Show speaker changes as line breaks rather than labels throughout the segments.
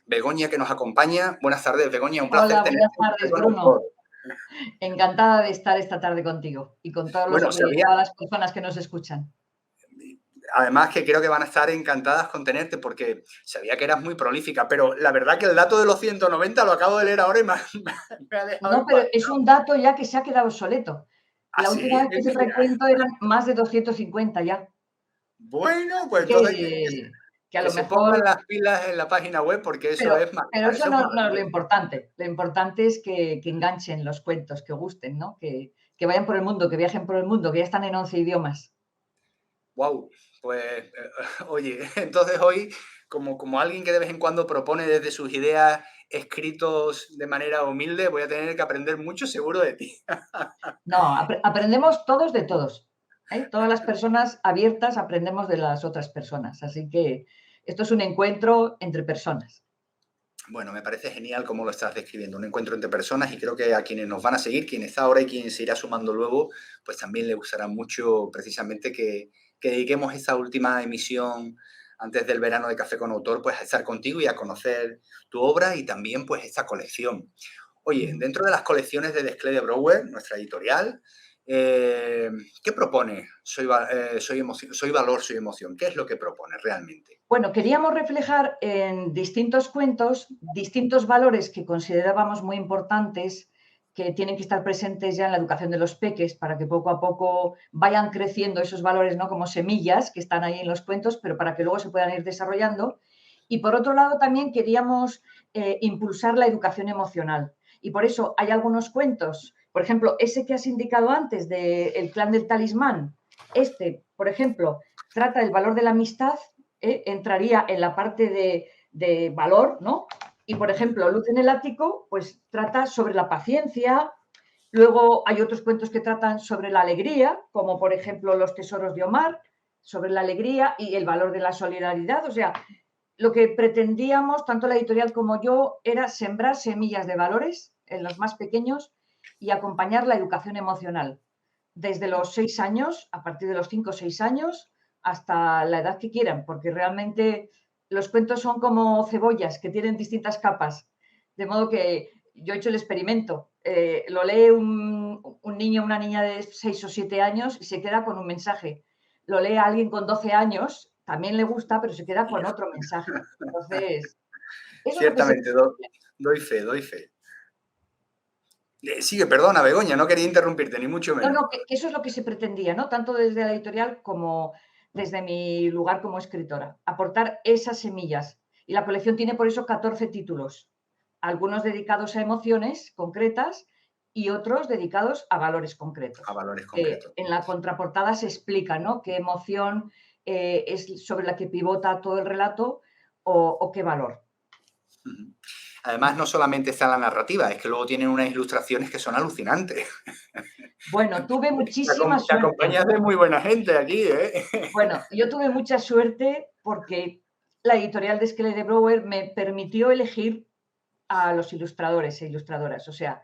Begoña, que nos acompaña. Buenas tardes, Begoña, un placer
Hola,
tenerte
buenas
en Café
tardes,
con
Bruno.
Autor.
Encantada de estar esta tarde contigo y con
Bueno,
todas las personas que nos escuchan.
además que creo que van a estar encantadas con tenerte porque sabía que eras muy prolífica, pero la verdad que el dato de los 190 lo acabo de leer ahora y me ha dejado
No, pero es
impactado.
un dato ya que se ha quedado obsoleto.
¿Ah,
La última
sí?
vez que hice el
Mentira.
recuento eran más de 250 ya.
Bueno, pues
Así
entonces
que a
que
lo
se pongan
mejor,
las pilas en la página web porque
pero eso
eso es
no es lo
maravilloso.
importante. Lo importante es que enganchen los cuentos, que gusten, ¿no? Que vayan por el mundo, que viajen por el mundo, que ya están en 11 idiomas.
Wow, pues oye, entonces hoy, como alguien que de vez en cuando propone desde sus ideas escritos de manera humilde, voy a tener que aprender mucho seguro de ti.
No, aprendemos todos de todos, ¿eh? Todas las personas abiertas aprendemos de las otras personas. Así que esto es un encuentro entre personas.
Bueno, me parece genial cómo lo estás describiendo, un encuentro entre personas y creo que a quienes nos van a seguir, quien está ahora y quien se irá sumando luego, pues también le gustará mucho precisamente que dediquemos esta última emisión antes del verano de Café con Autor, pues a estar contigo y a conocer tu obra y también pues esta colección. Oye,
Ujú.
dentro de las colecciones de Desclé de Brouwer, nuestra editorial, ¿qué propone Soy Valor, Soy Emoción? ¿Qué es lo que propone realmente?
Bueno, queríamos reflejar en distintos cuentos distintos valores que considerábamos muy importantes, que tienen que estar presentes ya en la educación de los peques para que poco a poco vayan creciendo esos valores, ¿no? Como semillas que están ahí en los cuentos, pero para que luego se puedan ir desarrollando. Y por otro lado, también queríamos impulsar la educación emocional. Y por eso hay algunos cuentos, por ejemplo, ese que has indicado antes de El clan del talismán, este, por ejemplo, trata del valor de la amistad, entraría en la parte de valor, ¿no? Y, por ejemplo, Luz en el ático, pues trata sobre la paciencia. Luego hay otros cuentos que tratan sobre la alegría, como por ejemplo Los tesoros de Omar, sobre la alegría y el valor de la solidaridad. O sea, lo que pretendíamos, tanto la editorial como yo, era sembrar semillas de valores en los más pequeños y acompañar la educación emocional. Desde los 6 años, a partir de los 5 o 6 años, hasta la edad que quieran, porque realmente los cuentos son como cebollas que tienen distintas capas. De modo que yo he hecho el experimento. Lo lee un niño o una niña de 6 o 7 años y se queda con un mensaje. Lo lee a alguien con 12 años, también le gusta, pero se queda con otro mensaje. Entonces, eso es lo que se
Ciertamente, doy fe, doy fe. Sigue, perdona, Begoña, no quería interrumpirte, ni mucho
no,
menos.
no, que eso es lo que se pretendía, ¿no? Tanto desde la editorial como desde mi lugar como escritora, aportar esas semillas. Y la colección tiene por eso 14 títulos, algunos dedicados a emociones concretas y otros dedicados a valores
A
concretos.
valores concretos.
En la contraportada se explica, ¿no? Qué emoción es sobre la que pivota todo el relato o qué valor.
Ujú. Además, no solamente está la narrativa, es que luego tienen unas ilustraciones que son alucinantes.
Bueno, tuve
Te
muchísima
te
suerte.
acompañas de muy buena gente aquí, ¿eh?
Bueno, yo tuve mucha suerte porque la editorial de Skele de Brouwer me permitió elegir a los ilustradores e ilustradoras. O sea,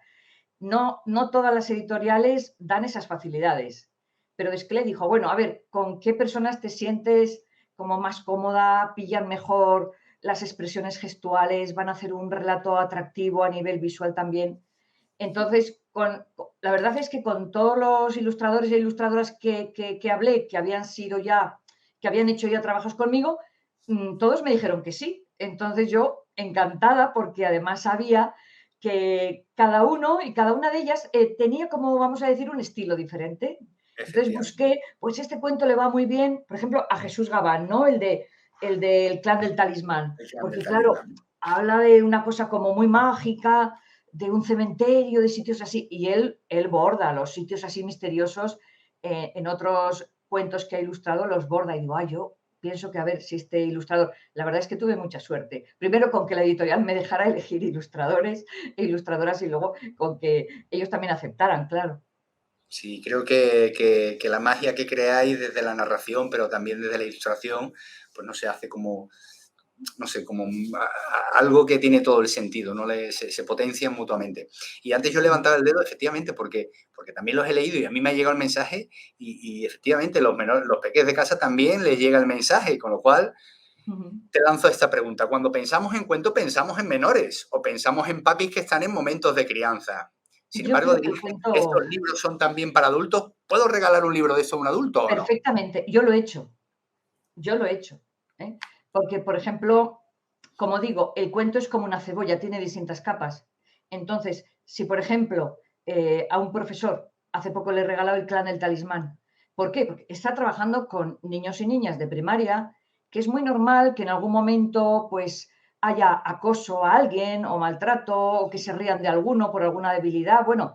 no todas las editoriales dan esas facilidades. Pero Desclé dijo, bueno, a ver, ¿con qué personas te sientes como más cómoda? ¿Pillan mejor las expresiones gestuales? ¿Van a hacer un relato atractivo a nivel visual también? Entonces, la verdad es que con todos los ilustradores e ilustradoras que hablé, que habían hecho ya trabajos conmigo, todos me dijeron que sí. Entonces yo encantada porque además sabía que cada uno y cada una de ellas tenía como, vamos a decir, un estilo diferente. Entonces
Efectivamente,
busqué, pues este cuento le va muy bien, por ejemplo, a Jesús Gabán, ¿no? El del clan del talismán,
el clan del
porque claro,
talismán.
habla de una cosa como muy mágica, de un cementerio, de sitios así, y él borda los sitios así misteriosos, en otros cuentos que ha ilustrado, los borda, y digo, yo pienso que a ver si este ilustrador, la verdad es que tuve mucha suerte, primero con que la editorial me dejara elegir ilustradores e ilustradoras y luego con que ellos también aceptaran, claro.
Sí, creo que la magia que creáis desde la narración, pero también desde la ilustración, pues no se hace como, no sé, como algo que tiene todo el sentido, ¿no? Se potencian mutuamente. Y antes yo
Sí.
levantaba el dedo, efectivamente, porque también los he leído y a mí me ha llegado el mensaje y efectivamente los peques de casa también les llega el mensaje, con lo cual
Ujú.
Te lanzo esta pregunta. Cuando pensamos en cuento, ¿pensamos en menores o pensamos en papis que están en momentos de crianza? Sin
Yo
embargo,
creo que el
dirías que estos
cuento
libros son también para adultos. ¿Puedo regalar un libro de eso a un adulto o no?
perfectamente, yo lo he hecho. Yo lo he hecho, ¿eh? Porque, por ejemplo, como digo, el cuento es como una cebolla, tiene distintas capas. Entonces, si, por ejemplo, a un profesor hace poco le he regalado El clan del talismán. ¿Por qué? Porque está trabajando con niños y niñas de primaria, que es muy normal que en algún momento, pues, haya acoso a alguien o maltrato o que se rían de alguno por alguna debilidad. Bueno,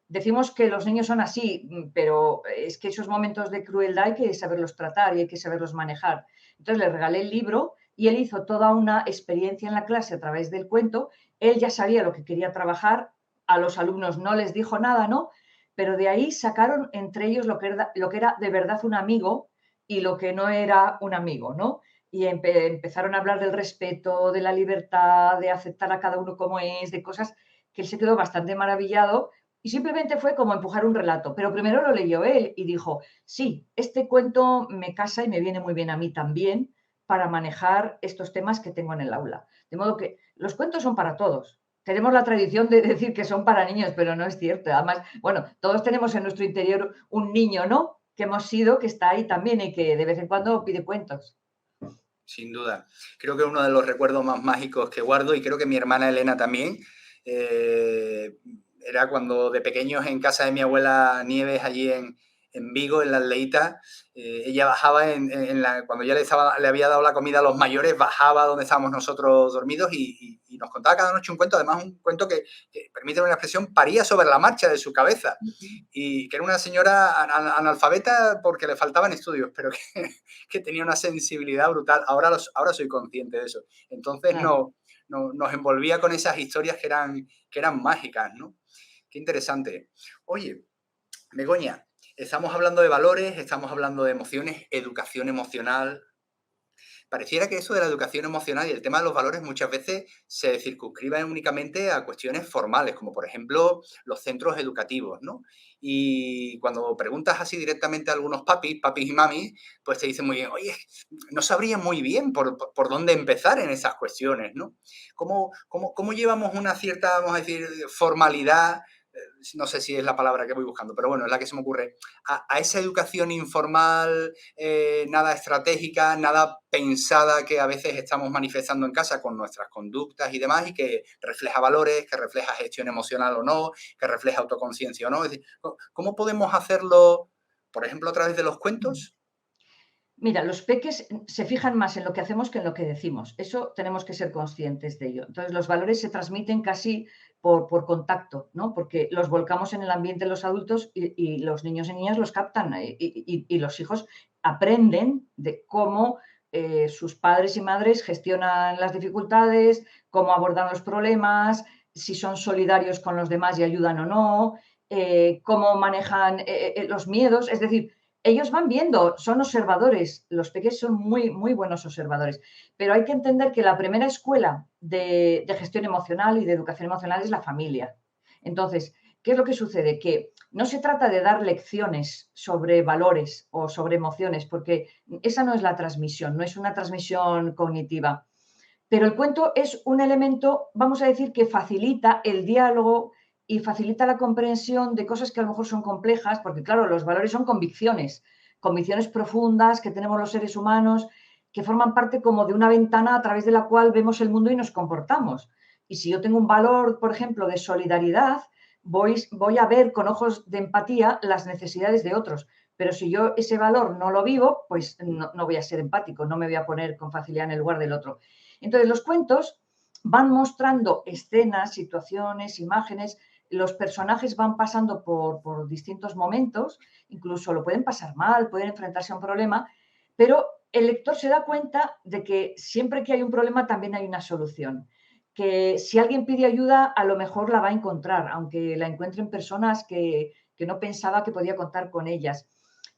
decimos que los niños son así, pero es que esos momentos de crueldad hay que saberlos tratar y hay que saberlos manejar. Entonces le regalé el libro y él hizo toda una experiencia en la clase a través del cuento. Él ya sabía lo que quería trabajar, a los alumnos no les dijo nada, ¿no? Pero de ahí sacaron entre ellos lo que era de verdad un amigo y lo que no era un amigo, ¿no? Y empezaron a hablar del respeto, de la libertad, de aceptar a cada uno como es, de cosas que él se quedó bastante maravillado y simplemente fue como empujar un relato. Pero primero lo leyó él y dijo, sí, este cuento me casa y me viene muy bien a mí también para manejar estos temas que tengo en el aula. De modo que los cuentos son para todos. Tenemos la tradición de decir que son para niños, pero no es cierto. Además, bueno, todos tenemos en nuestro interior un niño, ¿no? Que hemos sido, que está ahí también y que de vez en cuando pide cuentos.
Sin duda. Creo que es uno de los recuerdos más mágicos que guardo y creo que mi hermana Elena también. eh, Era cuando de pequeños en casa de mi abuela Nieves, allí en Vigo, en la Aldeita, ella bajaba cuando ya le había dado la comida a los mayores, bajaba donde estábamos nosotros dormidos y nos contaba cada noche un cuento, además un cuento que permíteme una expresión, paría sobre la marcha de su cabeza y que era una señora analfabeta porque le faltaban estudios, pero que tenía una sensibilidad brutal. Ahora soy consciente de eso. Entonces
Claro.
nos envolvía con esas historias que eran mágicas, ¿no? Qué interesante. Oye, Begoña, estamos hablando de valores, estamos hablando de emociones, educación emocional. Pareciera que eso de la educación emocional y el tema de los valores muchas veces se circunscribe únicamente a cuestiones formales, como por ejemplo los centros educativos, ¿no? Y cuando preguntas así directamente a algunos papis y mamis, pues te dicen muy bien, oye, no sabría muy bien por dónde empezar en esas cuestiones, ¿no? ¿Cómo llevamos una cierta, vamos a decir, formalidad? No sé si es la palabra que voy buscando, pero bueno, es la que se me ocurre, a esa educación informal, nada estratégica, nada pensada que a veces estamos manifestando en casa con nuestras conductas y demás y que refleja valores, que refleja gestión emocional o no, que refleja autoconciencia o no. Es decir, ¿cómo podemos hacerlo, por ejemplo, a través de los cuentos?
Mira, los peques se fijan más en lo que hacemos que en lo que decimos. Eso tenemos que ser conscientes de ello. Entonces, los valores se transmiten casi por contacto, ¿no? Porque los volcamos en el ambiente de los adultos y los niños y niñas los captan y los hijos aprenden de cómo sus padres y madres gestionan las dificultades, cómo abordan los problemas, si son solidarios con los demás y ayudan o no, cómo manejan los miedos. Es decir, ellos van viendo, son observadores, los pequeños son muy, muy buenos observadores, pero hay que entender que la primera escuela de gestión emocional y de educación emocional es la familia. Entonces, ¿qué es lo que sucede? Que no se trata de dar lecciones sobre valores o sobre emociones, porque esa no es la transmisión, no es una transmisión cognitiva. Pero el cuento es un elemento, vamos a decir, que facilita el diálogo y facilita la comprensión de cosas que a lo mejor son complejas, porque claro, los valores son convicciones, convicciones profundas que tenemos los seres humanos, que forman parte como de una ventana a través de la cual vemos el mundo y nos comportamos. Y si yo tengo un valor, por ejemplo, de solidaridad, voy a ver con ojos de empatía las necesidades de otros. Pero si yo ese valor no lo vivo, pues no voy a ser empático, no me voy a poner con facilidad en el lugar del otro. Entonces, los cuentos van mostrando escenas, situaciones, imágenes, los personajes van pasando por distintos momentos, incluso lo pueden pasar mal, pueden enfrentarse a un problema, pero el lector se da cuenta de que siempre que hay un problema también hay una solución. Que si alguien pide ayuda, a lo mejor la va a encontrar, aunque la encuentren personas que no pensaba que podía contar con ellas.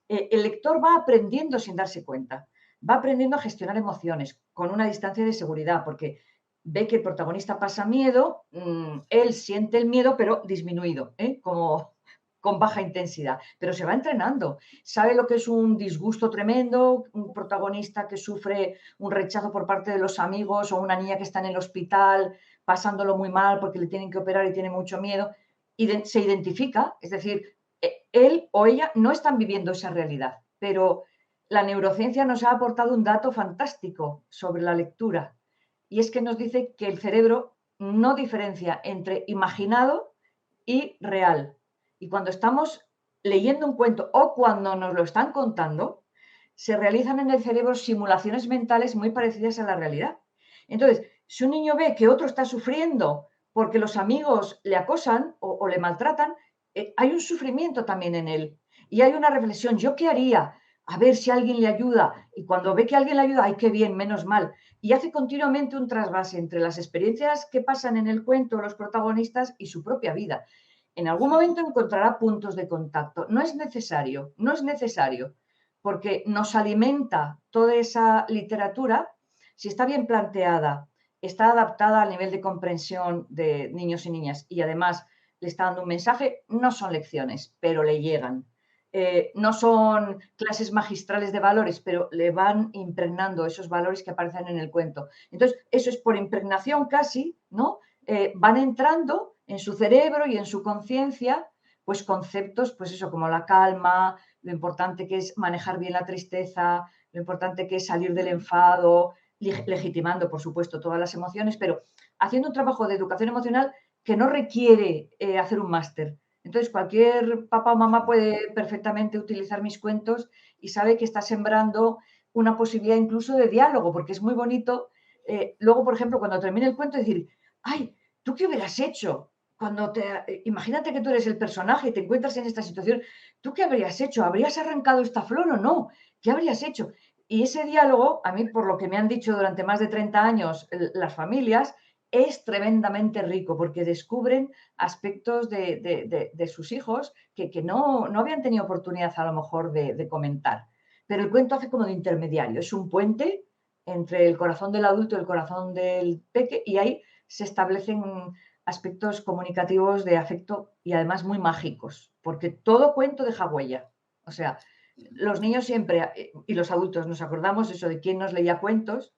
El lector va aprendiendo sin darse cuenta, va aprendiendo a gestionar emociones con una distancia de seguridad, porque ve que el protagonista pasa miedo, él siente el miedo, pero disminuido, ¿eh? con baja intensidad, pero se va entrenando. Sabe lo que es un disgusto tremendo, un protagonista que sufre un rechazo por parte de los amigos o una niña que está en el hospital pasándolo muy mal porque le tienen que operar y tiene mucho miedo. Y se identifica, es decir, él o ella no están viviendo esa realidad, pero la neurociencia nos ha aportado un dato fantástico sobre la lectura, y es que nos dice que el cerebro no diferencia entre imaginado y real. Y cuando estamos leyendo un cuento o cuando nos lo están contando, se realizan en el cerebro simulaciones mentales muy parecidas a la realidad. Entonces, si un niño ve que otro está sufriendo porque los amigos le acosan o le maltratan, hay un sufrimiento también en él. Y hay una reflexión, ¿yo qué haría? A ver si alguien le ayuda. Y cuando ve que alguien le ayuda, ¡ay, qué bien, menos mal! Y hace continuamente un trasvase entre las experiencias que pasan en el cuento los protagonistas y su propia vida. En algún momento encontrará puntos de contacto. No es necesario, no es necesario, porque nos alimenta toda esa literatura si está bien planteada, está adaptada al nivel de comprensión de niños y niñas y además le está dando un mensaje, no son lecciones, pero le llegan. No son clases magistrales de valores, pero le van impregnando esos valores que aparecen en el cuento. Entonces, eso es por impregnación casi, ¿no? Van entrando en su cerebro y en su conciencia, pues conceptos, pues eso, como la calma, lo importante que es manejar bien la tristeza, lo importante que es salir del enfado, legitimando, por supuesto, todas las emociones, pero haciendo un trabajo de educación emocional que no requiere hacer un máster. Entonces, cualquier papá o mamá puede perfectamente utilizar mis cuentos y sabe que está sembrando una posibilidad incluso de diálogo, porque es muy bonito. Luego, por ejemplo, cuando termine el cuento, decir, ay, ¿tú qué hubieras hecho? Imagínate que tú eres el personaje y te encuentras en esta situación, ¿tú qué habrías hecho? ¿Habrías arrancado esta flor o no? ¿Qué habrías hecho? Y ese diálogo, a mí, por lo que me han dicho durante más de 30 años las familias, es tremendamente rico porque descubren aspectos de sus hijos que no habían tenido oportunidad a lo mejor de comentar. Pero el cuento hace como de intermediario, es un puente entre el corazón del adulto y el corazón del peque y ahí se establecen aspectos comunicativos de afecto y además muy mágicos, porque todo cuento deja huella. O sea, los niños siempre y los adultos nos acordamos eso de quién nos leía cuentos,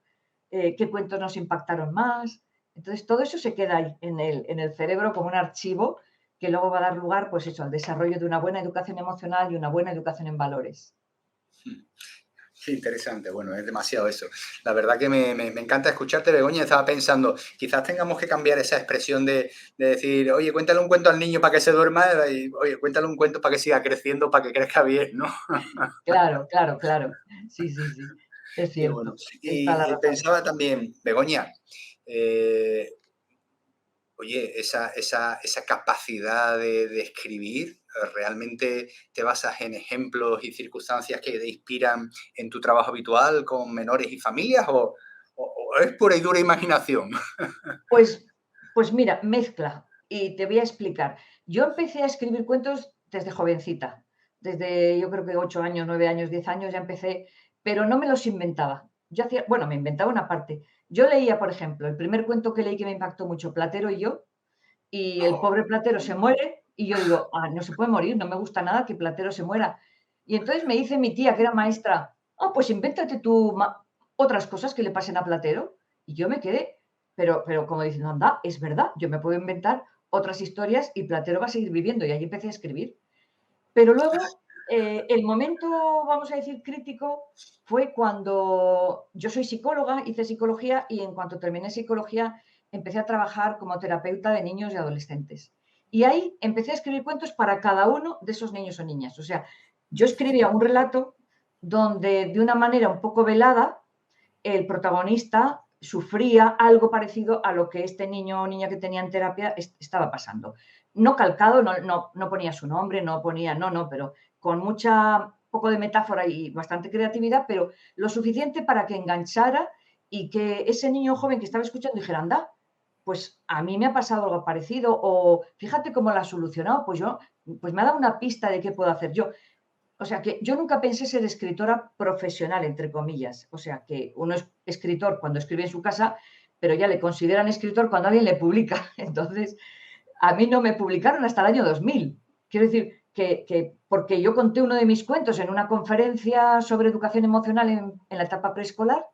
qué cuentos nos impactaron más. Entonces, todo eso se queda ahí en el cerebro como un archivo que luego va a dar lugar, pues eso, al desarrollo de una buena educación emocional y una buena educación en valores.
Qué interesante, bueno, es demasiado eso. La verdad que me encanta escucharte, Begoña. Estaba pensando, quizás tengamos que cambiar esa expresión de decir, oye, cuéntale un cuento al niño para que se duerma y, oye, cuéntale un cuento para que siga creciendo, para que crezca bien, ¿no?
Claro, claro, claro. Sí, sí, sí. Es
Y bueno,
cierto. Está la
y
razón.
pensaba también, Begoña, eh, oye, esa capacidad de escribir, ¿realmente te basas en ejemplos y circunstancias que te inspiran en tu trabajo habitual con menores y familias o es pura y dura imaginación?
Pues, pues mira, mezcla. Y te voy a explicar. Yo empecé a escribir cuentos desde jovencita. Desde yo creo que 8 años, 9 años, 10 años ya empecé, pero no me los inventaba. Yo hacía, bueno, me inventaba una parte. Yo leía, por ejemplo, el primer cuento que leí que me impactó mucho, Platero y yo, y el
Oh,
pobre Platero se muere, y yo digo, ah, no se puede morir, no me gusta nada que Platero se muera. Y entonces me dice mi tía, que era maestra, ah, pues invéntate tú otras cosas que le pasen a Platero. Y yo me quedé, pero como diciendo, anda, es verdad, yo me puedo inventar otras historias y Platero va a seguir viviendo. Y ahí empecé a escribir. Pero luego, el momento, vamos a decir, crítico fue cuando yo soy psicóloga, hice psicología y en cuanto terminé psicología empecé a trabajar como terapeuta de niños y adolescentes. Y ahí empecé a escribir cuentos para cada uno de esos niños o niñas. O sea, yo escribía un relato donde de una manera un poco velada el protagonista sufría algo parecido a lo que este niño o niña que tenía en terapia estaba pasando. No calcado, no ponía su nombre, no ponía, no, pero con mucha, poco de metáfora y bastante creatividad, pero lo suficiente para que enganchara y que ese niño joven que estaba escuchando dijera, anda, pues a mí me ha pasado algo parecido o fíjate cómo lo ha solucionado, pues me ha dado una pista de qué puedo hacer yo. O sea, que yo nunca pensé ser escritora profesional, entre comillas. O sea, que uno es escritor cuando escribe en su casa, pero ya le consideran escritor cuando alguien le publica. Entonces, a mí no me publicaron hasta el año 2000. Quiero decir porque yo conté uno de mis cuentos en una conferencia sobre educación emocional en la etapa preescolar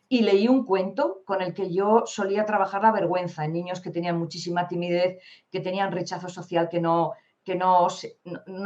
y leí un cuento con el que yo solía trabajar la vergüenza en niños que tenían muchísima timidez, que tenían rechazo social, que no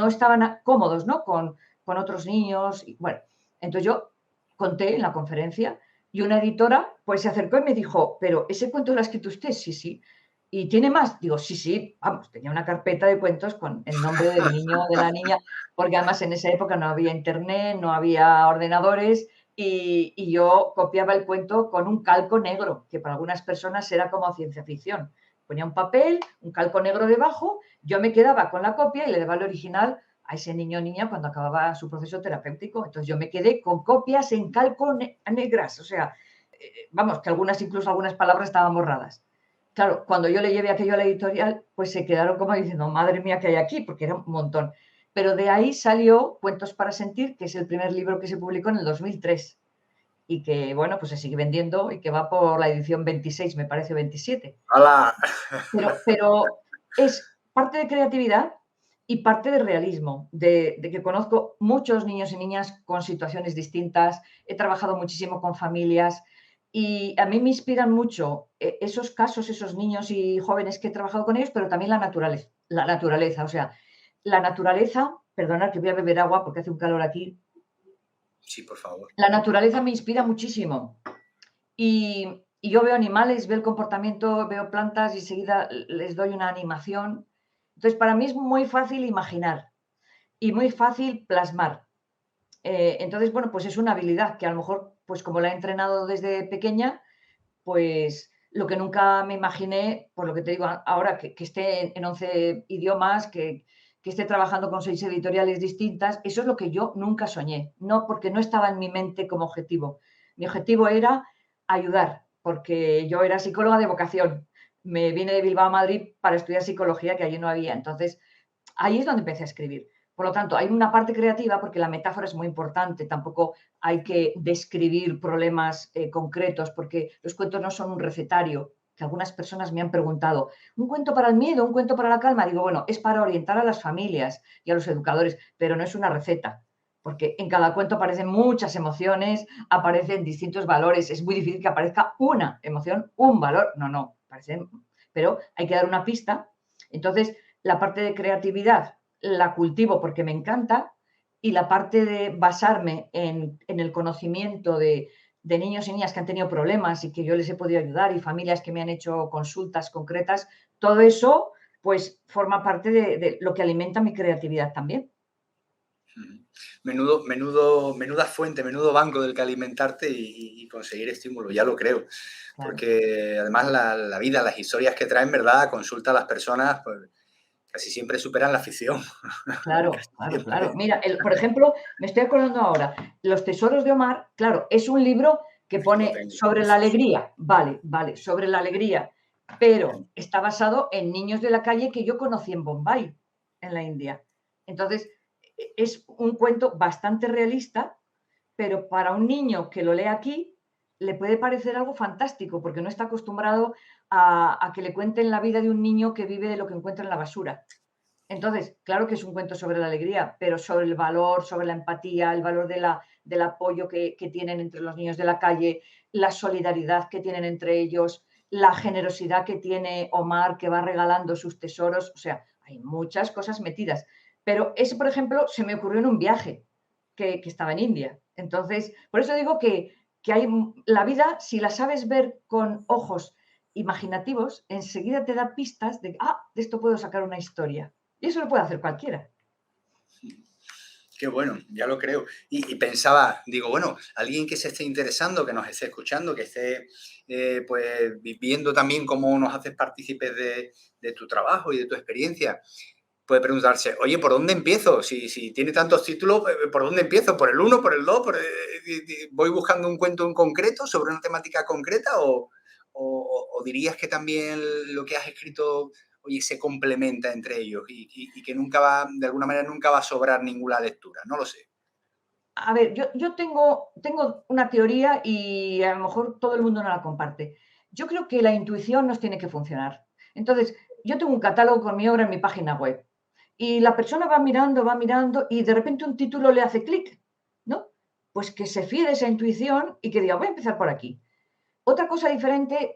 estaban cómodos, ¿no? Con otros niños. Y, bueno, entonces yo conté en la conferencia y una editora pues se acercó y me dijo, pero ¿ese cuento lo ha escrito usted? Sí, sí. ¿Y tiene más? Digo, sí, sí, vamos, tenía una carpeta de cuentos con el nombre del niño o de la niña, porque además en esa época no había internet, no había ordenadores y yo copiaba el cuento con un calco negro, que para algunas personas era como ciencia ficción. Ponía un papel, un calco negro debajo, yo me quedaba con la copia y le daba el original a ese niño o niña cuando acababa su proceso terapéutico. Entonces yo me quedé con copias en calco negras, o sea, vamos, que incluso algunas palabras estaban borradas. Claro, cuando yo le llevé aquello a la editorial, pues se quedaron como diciendo, madre mía, ¿qué hay aquí? Porque era un montón. Pero de ahí salió Cuentos para sentir, que es el primer libro que se publicó en el 2003 y que, bueno, pues se sigue vendiendo y que va por la edición 26, me parece, 27.
¡Hala!
Pero es parte de creatividad y parte de realismo, de que conozco muchos niños y niñas con situaciones distintas, he trabajado muchísimo con familias y a mí me inspiran mucho esos casos, esos niños y jóvenes que he trabajado con ellos, pero también la naturaleza, o sea, la naturaleza, perdonad que voy a beber agua porque hace un calor aquí,
Sí, por favor.
la naturaleza me inspira muchísimo. Y yo veo animales, veo el comportamiento, veo plantas y enseguida les doy una animación. Entonces, para mí es muy fácil imaginar y muy fácil plasmar. Entonces, bueno, pues es una habilidad que a lo mejor, pues como la he entrenado desde pequeña, pues lo que nunca me imaginé, por lo que te digo ahora, que esté en 11 idiomas, que esté trabajando con 6 editoriales distintas, eso es lo que yo nunca soñé, no porque no estaba en mi mente como objetivo. Mi objetivo era ayudar, porque yo era psicóloga de vocación. Me vine de Bilbao a Madrid para estudiar psicología, que allí no había. Entonces, ahí es donde empecé a escribir. Por lo tanto, hay una parte creativa porque la metáfora es muy importante. Tampoco hay que describir problemas concretos porque los cuentos no son un recetario, que algunas personas me han preguntado, ¿un cuento para el miedo, un cuento para la calma? Digo, bueno, es para orientar a las familias y a los educadores, pero no es una receta, porque en cada cuento aparecen muchas emociones, aparecen distintos valores. Es muy difícil que aparezca una emoción, un valor. No, no, aparecen, pero hay que dar una pista. Entonces, la parte de creatividad la cultivo porque me encanta y la parte de basarme en el conocimiento de niños y niñas que han tenido problemas y que yo les he podido ayudar y familias que me han hecho consultas concretas, todo eso pues forma parte de lo que alimenta mi creatividad también.
Menuda fuente, menudo banco del que alimentarte y conseguir estímulo, ya lo creo.
Claro,
Porque además la vida, las historias que traen, ¿verdad? Consulta a las personas, pues casi siempre superan la ficción.
claro,
Casi
claro, claro.
siempre.
Mira, por ejemplo, me estoy acordando ahora, Los tesoros de Omar, claro, es un libro que
Aquí lo
pone
tengo,
sobre la
precioso.
alegría, vale, vale, sobre la alegría, pero está basado en niños de la calle que yo conocí en Bombay, en la India. Entonces, es un cuento bastante realista, pero para un niño que lo lee aquí, le puede parecer algo fantástico, porque no está acostumbrado a que le cuenten la vida de un niño que vive de lo que encuentra en la basura. Entonces, claro que es un cuento sobre la alegría, pero sobre el valor, sobre la empatía, el valor del apoyo que tienen entre los niños de la calle, la solidaridad que tienen entre ellos, la generosidad que tiene Omar, que va regalando sus tesoros. O sea, hay muchas cosas metidas. Pero ese, por ejemplo, se me ocurrió en un viaje que estaba en India. Entonces, por eso digo que hay la vida, si la sabes ver con ojos imaginativos, enseguida te da pistas de esto puedo sacar una historia. Y eso lo puede hacer cualquiera.
Qué bueno, ya lo creo. Y pensaba, digo, bueno, alguien que se esté interesando, que nos esté escuchando, que esté pues viviendo también cómo nos haces partícipes de tu trabajo y de tu experiencia, puede preguntarse, oye, ¿por dónde empiezo? Si tiene tantos títulos, ¿por dónde empiezo? ¿Por el uno, por el dos? ¿Voy buscando un cuento en concreto sobre una temática concreta? ¿O dirías que también lo que has escrito, oye, se complementa entre ellos y que nunca va, de alguna manera, nunca va a sobrar ninguna lectura? No lo sé.
A ver, yo tengo una teoría y a lo mejor todo el mundo no la comparte. Yo creo que la intuición nos tiene que funcionar. Entonces, yo tengo un catálogo con mi obra en mi página web Y la persona va mirando y de repente un título le hace clic, ¿no? Pues que se fíe de esa intuición y que diga, voy a empezar por aquí. Otra cosa diferente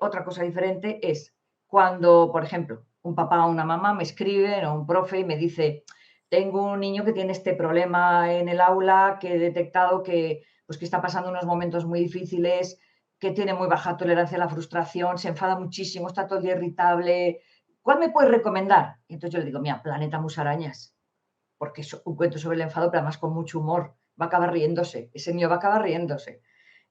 es cuando, por ejemplo, un papá o una mamá me escriben o un profe y me dice, tengo un niño que tiene este problema en el aula, que he detectado que, pues, que está pasando unos momentos muy difíciles, que tiene muy baja tolerancia a la frustración, se enfada muchísimo, está todo el día irritable. ¿Cuál me puedes recomendar? Y entonces yo le digo, mira, Planeta Musarañas, porque es un cuento sobre el enfado, pero además con mucho humor. Va a acabar riéndose, ese niño va a acabar riéndose.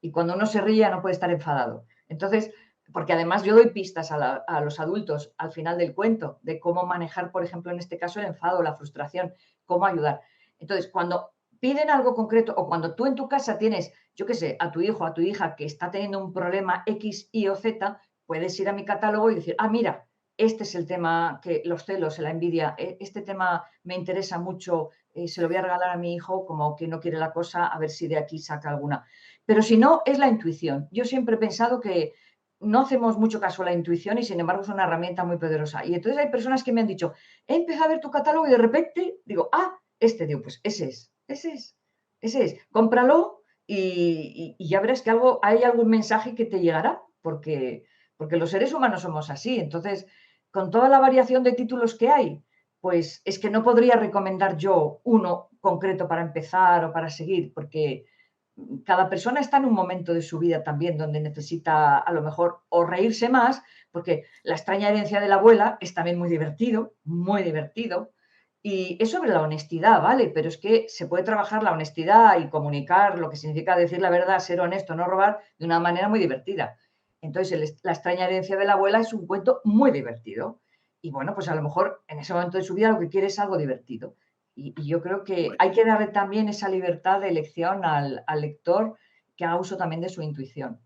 Y cuando uno se ríe no puede estar enfadado. Entonces, porque además yo doy pistas a los adultos al final del cuento de cómo manejar, por ejemplo, en este caso, el enfado, la frustración, cómo ayudar. Entonces, cuando piden algo concreto o cuando tú en tu casa tienes, yo qué sé, a tu hijo, a tu hija que está teniendo un problema X, Y o Z, puedes ir a mi catálogo y decir, ah, mira, este es el tema que los celos, la envidia, este tema me interesa mucho, se lo voy a regalar a mi hijo como que no quiere la cosa, a ver si de aquí saca alguna. Pero si no, es la intuición. Yo siempre he pensado que no hacemos mucho caso a la intuición y sin embargo es una herramienta muy poderosa. Y entonces hay personas que me han dicho, he empezado a ver tu catálogo y de repente digo, ah, digo, pues ese es, cómpralo y ya verás que hay algún mensaje que te llegará, porque los seres humanos somos así. Entonces, con toda la variación de títulos que hay, pues es que no podría recomendar yo uno concreto para empezar o para seguir, porque cada persona está en un momento de su vida también donde necesita a lo mejor o reírse más, porque La extraña herencia de la abuela es también muy divertido, y es sobre la honestidad, ¿vale? Pero es que se puede trabajar la honestidad y comunicar lo que significa decir la verdad, ser honesto, no robar, de una manera muy divertida. Entonces, La extraña herencia de la abuela es un cuento muy divertido. Y bueno, pues a lo mejor en ese momento de su vida lo que quiere es algo divertido. Y yo creo que
Muy
hay
bien.
que darle también esa libertad de elección al lector que haga uso también de su intuición.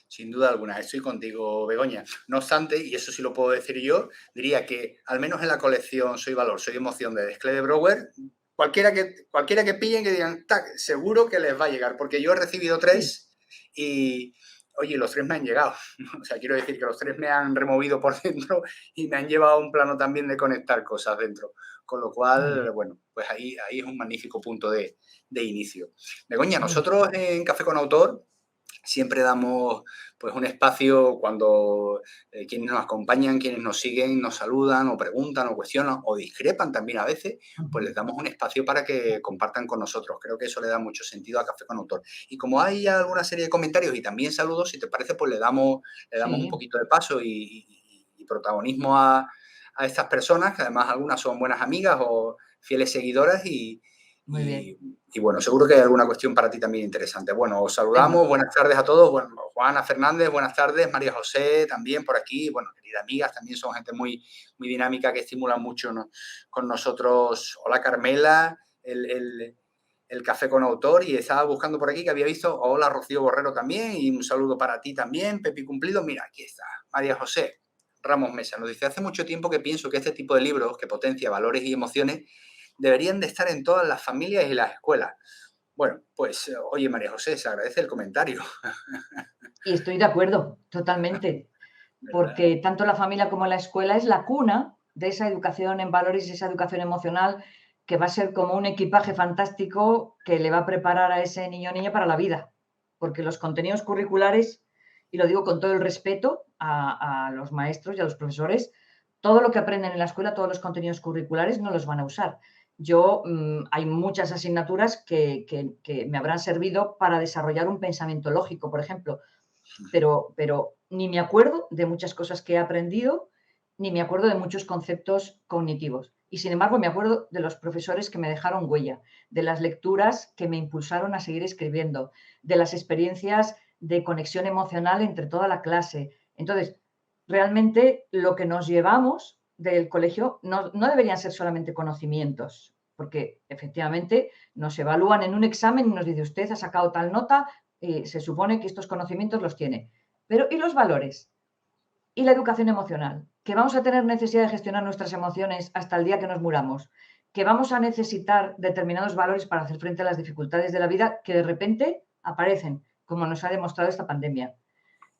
Sin duda alguna, estoy contigo, Begoña. No obstante, y eso sí lo puedo decir yo, diría que al menos en la colección Soy Valor, Soy Emoción de Descleve Brouwer, cualquiera que pillen que digan, tac, seguro que les va a llegar, porque yo he recibido
Sí,
3 y, oye, los 3 me han llegado. O sea, quiero decir que los 3 me han removido por dentro y me han llevado a un plano también de conectar cosas dentro. Con lo
muy
cual,
bien,
bueno, pues ahí es un magnífico punto de inicio. Begoña,
muy bien.
nosotros en Café con Autor siempre damos pues un espacio cuando quienes nos acompañan, quienes nos siguen, nos saludan o preguntan o cuestionan o discrepan también a veces, pues
Ujú.
les damos un espacio para que compartan con nosotros. Creo que eso le da mucho sentido a Café con Autor. Y como hay alguna serie de comentarios y también saludos, si te parece, pues le damos un
Sí,
poquito de paso y protagonismo a estas personas, que además algunas son buenas amigas o fieles seguidoras
muy bien.
y, y bueno, seguro que hay alguna cuestión para ti también interesante. Bueno, os
Venga,
saludamos, buenas tardes a todos. Bueno, Juana Fernández, buenas tardes. María José también por aquí. Bueno, queridas amigas, también son gente muy dinámica que estimula mucho, ¿no?, con nosotros. Hola Carmela, el Café con Autor. Y estaba buscando por aquí que había visto. Hola Rocío Borrero también. Y un saludo para ti también, Pepi Cumplido. Mira, aquí está. María José Ramos Mesa nos dice: hace mucho tiempo que pienso que este tipo de libros que potencia valores y emociones deberían de estar en todas las familias y las escuelas. Bueno, pues oye, María José, se agradece el comentario,
y estoy de acuerdo, totalmente,
¿verdad?
porque tanto la familia como la escuela es la cuna de esa educación en valores y esa educación emocional que va a ser como un equipaje fantástico que le va a preparar a ese niño o niña para la vida, porque los contenidos curriculares, y lo digo con todo el respeto a los maestros y a los profesores, todo lo que aprenden en la escuela, todos los contenidos curriculares no los van a usar. Yo, hay muchas asignaturas que me habrán servido para desarrollar un pensamiento lógico, por ejemplo, pero ni me acuerdo de muchas cosas que he aprendido, ni me acuerdo de muchos conceptos cognitivos. Y sin embargo, me acuerdo de los profesores que me dejaron huella, de las lecturas que me impulsaron a seguir escribiendo, de las experiencias de conexión emocional entre toda la clase. Entonces, realmente lo que nos llevamos del colegio no deberían ser solamente conocimientos, porque efectivamente nos evalúan en un examen y nos dice usted ha sacado tal nota, se supone que estos conocimientos los tiene. Pero, ¿y los valores? ¿Y la educación emocional? Que vamos a tener necesidad de gestionar nuestras emociones hasta el día que nos muramos. Que vamos a necesitar determinados valores para hacer frente a las dificultades de la vida que de repente aparecen, como nos ha demostrado esta pandemia.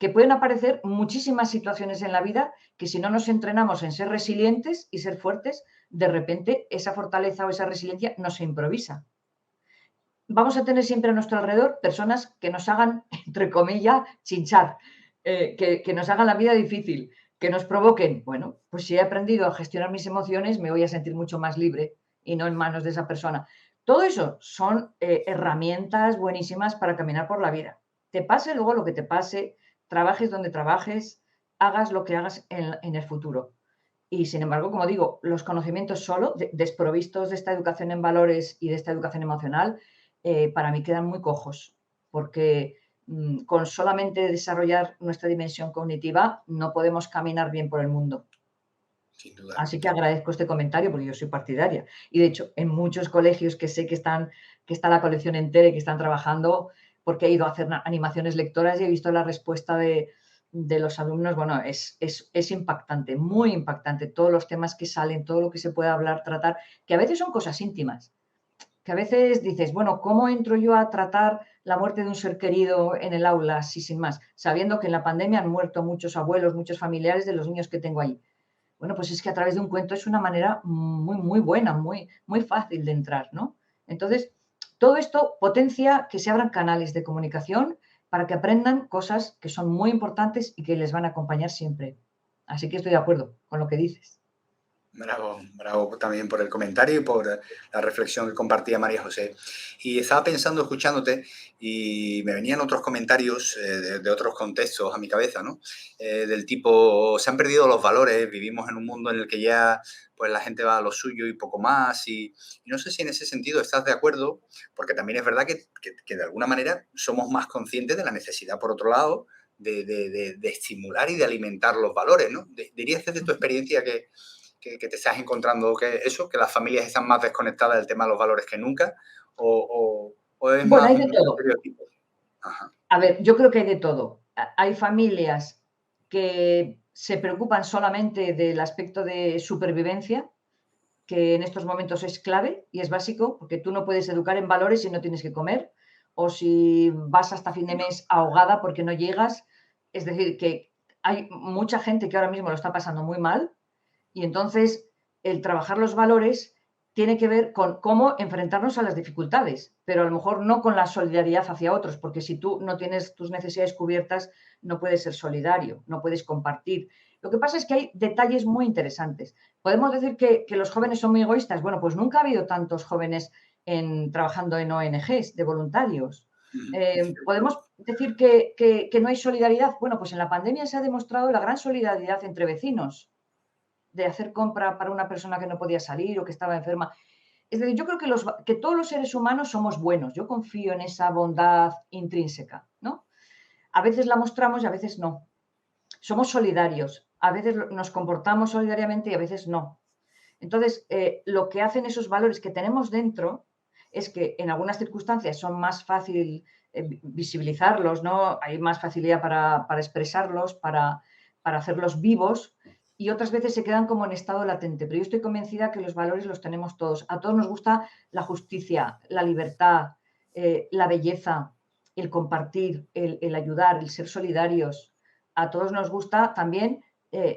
que pueden aparecer muchísimas situaciones en la vida que si no nos entrenamos en ser resilientes y ser fuertes, de repente esa fortaleza o esa resiliencia no se improvisa. Vamos a tener siempre a nuestro alrededor personas que nos hagan, entre comillas, chinchar, que nos hagan la vida difícil, que nos provoquen. Bueno, pues si he aprendido a gestionar mis emociones, me voy a sentir mucho más libre y no en manos de esa persona. Todo eso son herramientas buenísimas para caminar por la vida. Te pase luego lo que te pase, trabajes donde trabajes, hagas lo que hagas en el futuro. Y sin embargo, como digo, los conocimientos solo, desprovistos de esta educación en valores y de esta educación emocional, para mí quedan muy cojos, porque con solamente desarrollar nuestra dimensión cognitiva no podemos caminar bien por el mundo.
Sin duda.
Así que agradezco este comentario porque yo soy partidaria. Y de hecho, en muchos colegios que sé que está la colección entera y que están trabajando, porque he ido a hacer animaciones lectoras y he visto la respuesta de los alumnos, bueno, es impactante, muy impactante. Todos los temas que salen, todo lo que se puede hablar, tratar, que a veces son cosas íntimas, que a veces dices, bueno, ¿cómo entro yo a tratar la muerte de un ser querido en el aula, así sin más? Sabiendo que en la pandemia han muerto muchos abuelos, muchos familiares de los niños que tengo ahí. Bueno, pues es que a través de un cuento es una manera muy, muy buena, muy, muy fácil de entrar, ¿no? Entonces, todo esto potencia que se abran canales de comunicación para que aprendan cosas que son muy importantes y que les van a acompañar siempre. Así que estoy de acuerdo con lo que dices.
Bravo, bravo también por el comentario y por la reflexión que compartía María José. Y estaba pensando, escuchándote, y me venían otros comentarios de otros contextos a mi cabeza, ¿no? Del tipo, se han perdido los valores, vivimos en un mundo en el que ya pues la gente va a lo suyo y poco más, y no sé si en ese sentido estás de acuerdo, porque también es verdad que de alguna manera somos más conscientes de la necesidad, por otro lado, de estimular y de alimentar los valores, ¿no? ¿Dirías desde tu experiencia que te estás encontrando que eso, que las familias están más desconectadas del tema de los valores que nunca? ¿O es
Bueno,
más
hay de
un
todo.
estereotipo? Ajá.
A ver, yo creo que hay de todo. Hay familias que se preocupan solamente del aspecto de supervivencia, que en estos momentos es clave y es básico, porque tú no puedes educar en valores si no tienes que comer, o si vas hasta fin de mes ahogada porque no llegas. Es decir, que hay mucha gente que ahora mismo lo está pasando muy mal y entonces el trabajar los valores tiene que ver con cómo enfrentarnos a las dificultades, pero a lo mejor no con la solidaridad hacia otros, porque si tú no tienes tus necesidades cubiertas, no puedes ser solidario, no puedes compartir. Lo que pasa es que hay detalles muy interesantes. ¿Podemos decir que los jóvenes son muy egoístas? Bueno, pues nunca ha habido tantos jóvenes trabajando en ONGs de voluntarios. ¿Podemos decir que no hay solidaridad? Bueno, pues en la pandemia se ha demostrado la gran solidaridad entre vecinos de hacer compra para una persona que no podía salir o que estaba enferma. Es decir, yo creo que todos los seres humanos somos buenos. Yo confío en esa bondad intrínseca, ¿no? A veces la mostramos y a veces no. Somos solidarios. A veces nos comportamos solidariamente y a veces no. Entonces, lo que hacen esos valores que tenemos dentro es que en algunas circunstancias son más fácil visibilizarlos, ¿no? Hay más facilidad para expresarlos, para hacerlos vivos, y otras veces se quedan como en estado latente. Pero yo estoy convencida que los valores los tenemos todos. A todos nos gusta la justicia, la libertad, la belleza, el compartir, el ayudar, el ser solidarios. A todos nos gusta también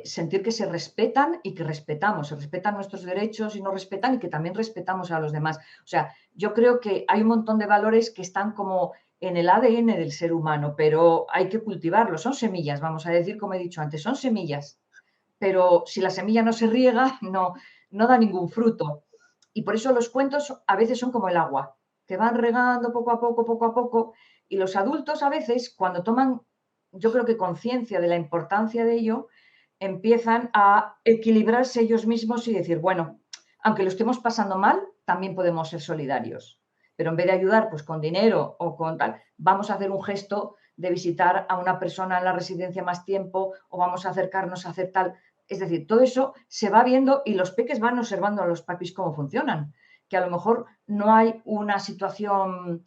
sentir que se respetan y que respetamos, se respetan nuestros derechos y nos respetan y que también respetamos a los demás. O sea, yo creo que hay un montón de valores que están como en el ADN del ser humano, pero hay que cultivarlos. Son semillas, vamos a decir, como he dicho antes, son semillas. Pero si la semilla no se riega, no da ningún fruto. Y por eso los cuentos a veces son como el agua, que van regando poco a poco, y los adultos a veces, cuando toman, yo creo que conciencia de la importancia de ello, empiezan a equilibrarse ellos mismos y decir, bueno, aunque lo estemos pasando mal, también podemos ser solidarios. Pero en vez de ayudar pues con dinero o con tal, vamos a hacer un gesto de visitar a una persona en la residencia más tiempo o vamos a acercarnos a hacer tal. Es decir, todo eso se va viendo y los peques van observando a los papis cómo funcionan, que a lo mejor no hay una situación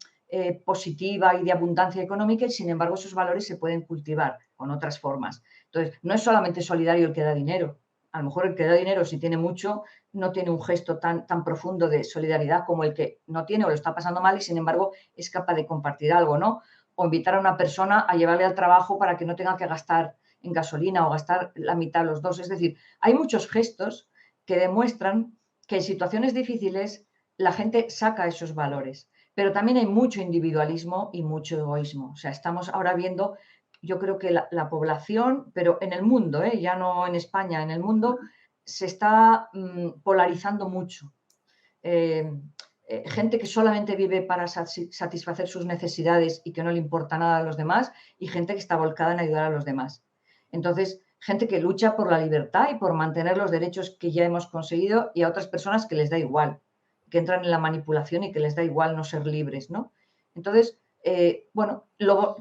positiva y de abundancia económica y sin embargo esos valores se pueden cultivar con otras formas. Entonces, no es solamente solidario el que da dinero. A lo mejor el que da dinero, si tiene mucho, no tiene un gesto tan profundo de solidaridad como el que no tiene o lo está pasando mal y sin embargo es capaz de compartir algo, ¿no? o invitar a una persona a llevarle al trabajo para que no tenga que gastar en gasolina o gastar la mitad los dos. Es decir, hay muchos gestos que demuestran que en situaciones difíciles la gente saca esos valores, pero también hay mucho individualismo y mucho egoísmo. O sea, estamos ahora viendo, yo creo que la población, pero en el mundo, ya no en España, en el mundo, se está polarizando mucho. Gente que solamente vive para satisfacer sus necesidades y que no le importa nada a los demás, y gente que está volcada en ayudar a los demás. Entonces, gente que lucha por la libertad y por mantener los derechos que ya hemos conseguido, y a otras personas que les da igual, que entran en la manipulación y que les da igual no ser libres, ¿no? Entonces, bueno,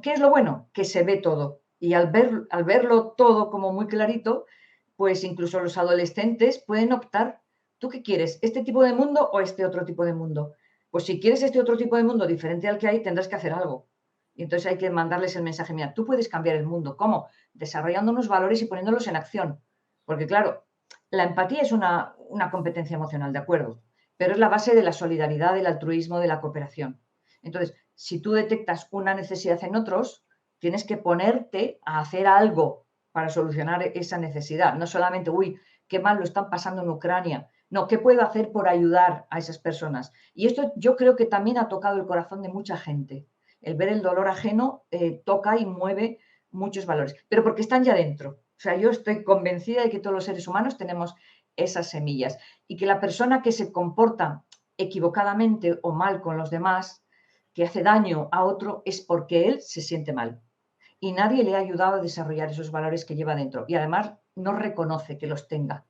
¿qué es lo bueno? Que se ve todo. Y al verlo todo como muy clarito, pues incluso los adolescentes pueden optar. ¿Tú qué quieres? ¿Este tipo de mundo o este otro tipo de mundo? Pues si quieres este otro tipo de mundo diferente al que hay, tendrás que hacer algo. Y entonces hay que mandarles el mensaje, mira, tú puedes cambiar el mundo. ¿Cómo? Desarrollando unos valores y poniéndolos en acción. Porque claro, la empatía es una competencia emocional, de acuerdo, pero es la base de la solidaridad, del altruismo, de la cooperación. Entonces, si tú detectas una necesidad en otros, tienes que ponerte a hacer algo para solucionar esa necesidad. No solamente, uy, qué mal lo están pasando en Ucrania. No, ¿qué puedo hacer por ayudar a esas personas? Y esto yo creo que también ha tocado el corazón de mucha gente. El ver el dolor ajeno toca y mueve muchos valores, pero porque están ya dentro. O sea, yo estoy convencida de que todos los seres humanos tenemos esas semillas y que la persona que se comporta equivocadamente o mal con los demás, que hace daño a otro, es porque él se siente mal y nadie le ha ayudado a desarrollar esos valores que lleva dentro y además no reconoce que los tenga.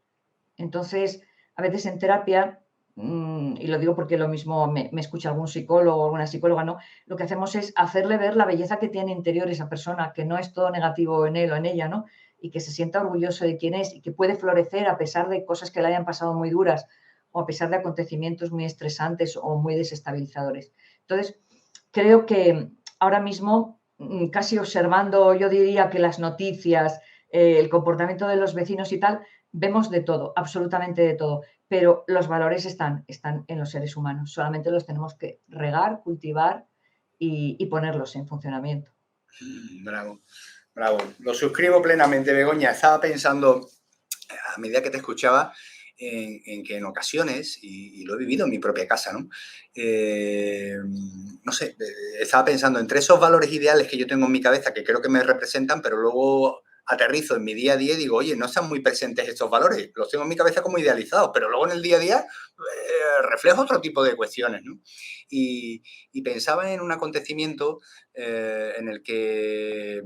Entonces, a veces en terapia, y lo digo porque lo mismo me escucha algún psicólogo o alguna psicóloga, ¿no? Lo que hacemos es hacerle ver la belleza que tiene interior esa persona, que no es todo negativo en él o en ella, ¿no? Y que se sienta orgulloso de quién es y que puede florecer a pesar de cosas que le hayan pasado muy duras o a pesar de acontecimientos muy estresantes o muy desestabilizadores. Entonces, creo que ahora mismo, casi observando, yo diría que las noticias, el comportamiento de los vecinos y tal, vemos de todo, absolutamente de todo, pero los valores están en los seres humanos, solamente los tenemos que regar, cultivar y ponerlos en funcionamiento.
Bravo, bravo. Lo suscribo plenamente, Begoña. Estaba pensando, a medida que te escuchaba, en que en ocasiones, y lo he vivido en mi propia casa, ¿no? No sé, estaba pensando entre esos valores ideales que yo tengo en mi cabeza, que creo que me representan, pero luego aterrizo en mi día a día y digo, oye, no están muy presentes estos valores, los tengo en mi cabeza como idealizados, pero luego en el día a día reflejo otro tipo de cuestiones, ¿no? Y pensaba en un acontecimiento en el que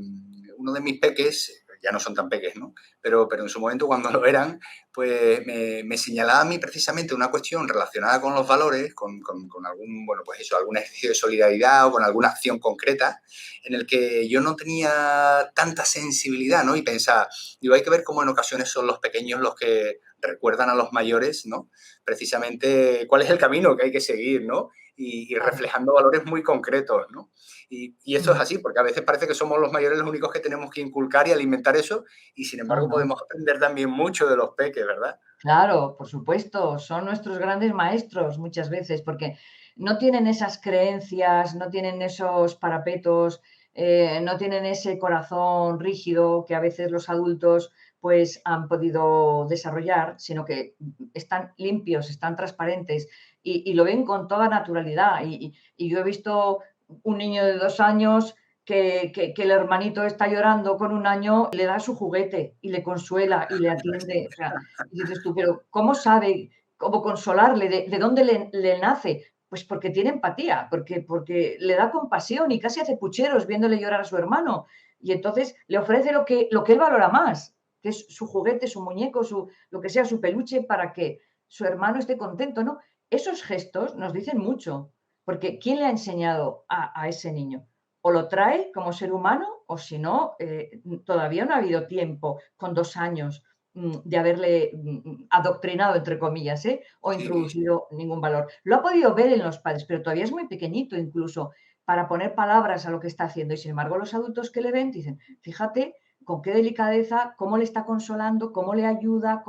uno de mis peques, ya no son tan peques, ¿no? Pero en su momento cuando lo eran, pues me señalaba a mí precisamente una cuestión relacionada con los valores, con algún, bueno, pues eso, algún ejercicio de solidaridad o con alguna acción concreta, en el que yo no tenía tanta sensibilidad, ¿no? Y pensaba, digo, hay que ver cómo en ocasiones son los pequeños los que recuerdan a los mayores, ¿no? Precisamente cuál es el camino que hay que seguir, ¿no? Y
Claro.
reflejando valores muy concretos, ¿no? Y esto es
Mm.
así, porque a veces parece que somos los mayores los únicos que tenemos que inculcar y alimentar eso, y sin
No,
embargo
no.
podemos aprender también mucho de los peques, ¿verdad?
Claro, por supuesto, son nuestros grandes maestros muchas veces, porque no tienen esas creencias, no tienen esos parapetos, no tienen ese corazón rígido que a veces los adultos pues han podido desarrollar, sino que están limpios, están transparentes y lo ven con toda naturalidad. Y yo he visto un niño de 2 años que el hermanito está llorando con 1 año, le da su juguete y le consuela y le atiende. O sea, y dices tú, pero ¿cómo sabe cómo consolarle? ¿De dónde le nace? Pues porque tiene empatía, porque le da compasión y casi hace pucheros viéndole llorar a su hermano. Y entonces le ofrece lo que él valora más, que es su juguete, su muñeco, lo que sea, su peluche, para que su hermano esté contento, ¿no? Esos gestos nos dicen mucho, porque ¿quién le ha enseñado a ese niño? O lo trae como ser humano, o si no, todavía no ha habido tiempo con 2 años de haberle adoctrinado, entre comillas, o
Sí,
introducido ningún valor. Lo ha podido ver en los padres, pero todavía es muy pequeñito incluso para poner palabras a lo que está haciendo. Y sin embargo, los adultos que le ven dicen, fíjate con qué delicadeza, cómo le está consolando, cómo le ayuda,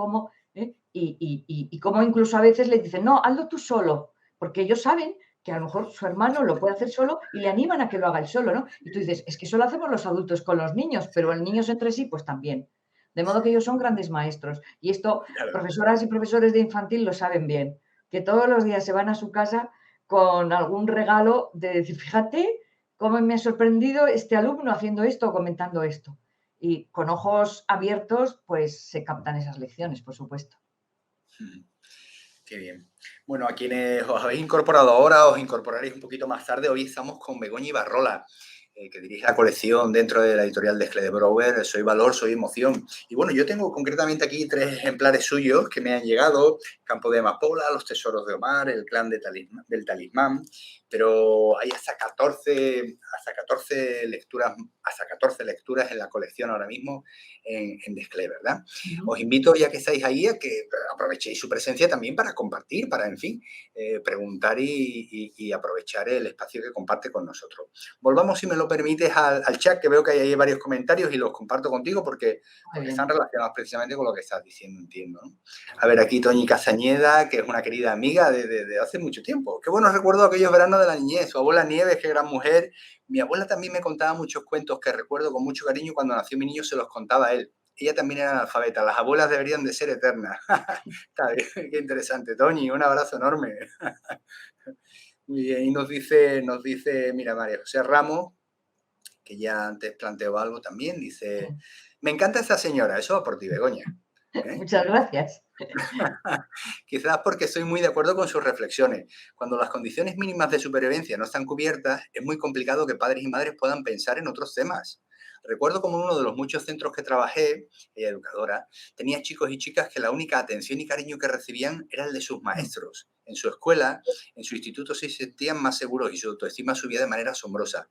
y cómo incluso a veces le dicen, no, hazlo tú solo, porque ellos saben que a lo mejor su hermano lo puede hacer solo y le animan a que lo haga él solo, ¿no? Y tú dices, es que eso lo hacemos los adultos con los niños, pero los niños entre sí, pues también. De modo que ellos son grandes maestros. Y esto,
Claro.
profesoras y profesores de infantil lo saben bien, que todos los días se van a su casa con algún regalo de decir, fíjate cómo me ha sorprendido este alumno haciendo esto o comentando esto. Y con ojos abiertos, pues se captan esas lecciones, por supuesto.
Qué bien. Bueno, a quienes os habéis incorporado ahora, os incorporaréis un poquito más tarde. Hoy estamos con Begoña Ibarrola, que dirige la colección dentro de la editorial de Schlede Brouwer, Soy Valor, Soy Emoción. Y bueno, yo tengo concretamente aquí 3 ejemplares suyos que me han llegado: Campo de Amapola, Los Tesoros de Omar, El Clan del Talismán, pero hay hasta 14 lecturas, hasta 14 lecturas en la colección ahora mismo en Desclé, ¿verdad? Os invito, ya que estáis ahí, a que aprovechéis su presencia también para compartir, para, en fin, preguntar y aprovechar el espacio que comparte con nosotros. Volvamos, si me lo permites, al chat, que veo que hay ahí varios comentarios y los comparto contigo porque están relacionados precisamente con lo que estás diciendo, entiendo, ¿no? A ver, aquí Toñi Castañeda, que es una querida amiga de hace mucho tiempo. Qué buenos recuerdos aquellos veranos de la niñez. Su abuela Nieves, qué gran mujer. Mi abuela también me contaba muchos cuentos que recuerdo con mucho cariño. Cuando nació mi niño se los contaba a él. Ella también era analfabeta. Las abuelas deberían de ser eternas. Está bien, qué interesante. Toñi, un abrazo enorme. Muy bien, y nos dice, mira, María José Ramos, que ya antes planteó algo también, dice, me encanta esta señora, eso va por ti, Begoña. ¿Eh?
Muchas gracias.
Quizás porque estoy muy de acuerdo con sus reflexiones. Cuando las condiciones mínimas de supervivencia no están cubiertas, es muy complicado que padres y madres puedan pensar en otros temas. Recuerdo como en uno de los muchos centros que trabajé, ella educadora, tenía chicos y chicas que la única atención y cariño que recibían era el de sus maestros. En su escuela, en su instituto se sentían más seguros y su autoestima subía de manera asombrosa.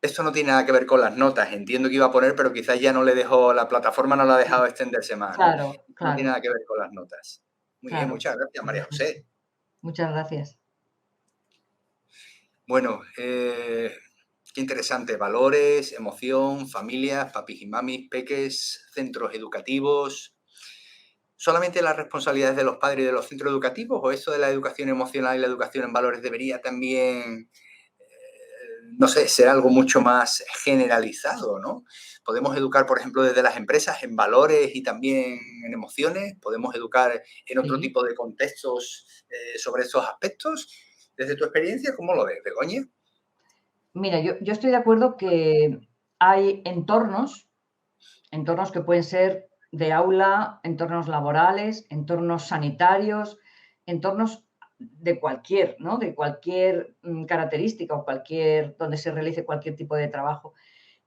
Esto no tiene nada que ver con las notas, entiendo que iba a poner, pero quizás ya no le dejó, la plataforma no la ha dejado extenderse más, ¿no?
Claro,
No tiene
claro,
nada que ver con las notas. Muy bien,
claro.
muchas gracias, María José.
Muchas gracias.
Bueno, qué interesante. Valores, emoción, familias, papis y mamis, peques, centros educativos. ¿Solamente las responsabilidades de los padres y de los centros educativos o eso de la educación emocional y la educación en valores debería también, no sé, ser algo mucho más generalizado, ¿no? Podemos educar, por ejemplo, desde las empresas en valores y también en emociones. Podemos educar en otro
Sí.
tipo de contextos sobre esos aspectos. Desde tu experiencia, ¿cómo lo ves, Begoña?
Mira, yo estoy de acuerdo que hay entornos que pueden ser de aula, entornos laborales, entornos sanitarios, entornos de cualquier, ¿no? De cualquier característica o cualquier, donde se realice cualquier tipo de trabajo.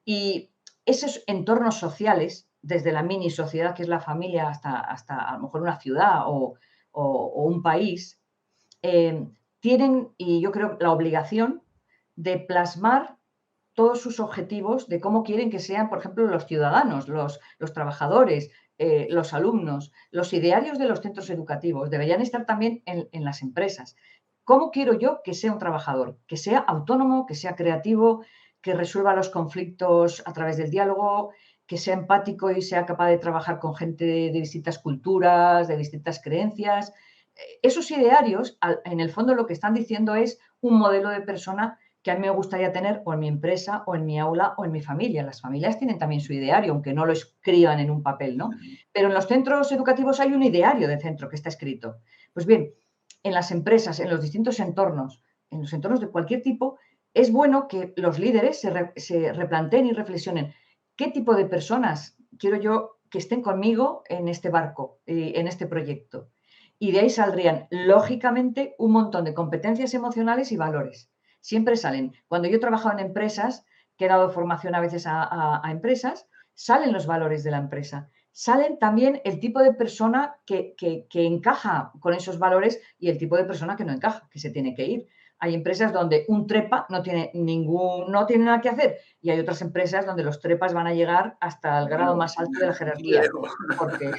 Y esos entornos sociales, desde la mini sociedad que es la familia hasta a lo mejor una ciudad o un país, eh, tienen, y yo creo, la obligación de plasmar todos sus objetivos de cómo quieren que sean, por ejemplo, los ciudadanos, los trabajadores, los alumnos, los idearios de los centros educativos deberían estar también en las empresas. ¿Cómo quiero yo que sea un trabajador? Que sea autónomo, que sea creativo, que resuelva los conflictos a través del diálogo, que sea empático y sea capaz de trabajar con gente de distintas culturas, de distintas creencias. Esos idearios, en el fondo, lo que están diciendo es un modelo de persona que a mí me gustaría tener o en mi empresa o en mi aula o en mi familia. Las familias tienen también su ideario, aunque no lo escriban en un papel, ¿no? Pero en los centros educativos hay un ideario de centro que está escrito. Pues bien, en las empresas, en los distintos entornos, en los entornos de cualquier tipo, es bueno que los líderes se replanteen y reflexionen qué tipo de personas quiero yo que estén conmigo en este barco, en este proyecto. Y de ahí saldrían, lógicamente, un montón de competencias emocionales y valores. Siempre salen. Cuando yo he trabajado en empresas, que he dado formación a veces a empresas, salen los valores de la empresa. Salen también el tipo de persona que encaja con esos valores y el tipo de persona que no encaja, que se tiene que ir. Hay empresas donde un trepa no tiene nada que hacer y hay otras empresas donde los trepas van a llegar hasta el grado
Bueno,
más alto de la
muy
jerarquía,
lejos.
porque,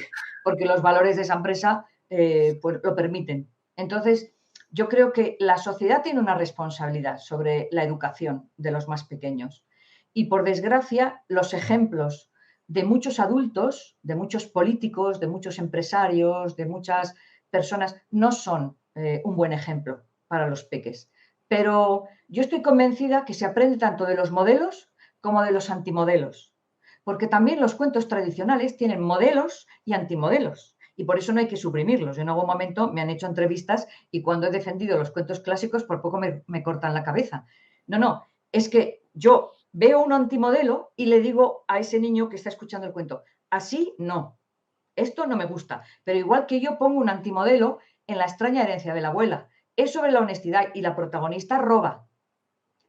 porque los valores de esa empresa pues lo permiten. Entonces, yo creo que la sociedad tiene una responsabilidad sobre la educación de los más pequeños. Y por desgracia, los ejemplos de muchos adultos, de muchos políticos, de muchos empresarios, de muchas personas, no son un buen ejemplo para los peques. Pero yo estoy convencida que se aprende tanto de los modelos como de los antimodelos, porque también los cuentos tradicionales tienen modelos y antimodelos, y por eso no hay que suprimirlos. En algún momento me han hecho entrevistas y cuando he defendido los cuentos clásicos por poco me cortan la cabeza. No, no, es que yo veo un antimodelo y le digo a ese niño que está escuchando el cuento, así no, esto no me gusta, pero igual que yo pongo un antimodelo en La extraña herencia de la abuela, es sobre la honestidad y la protagonista roba,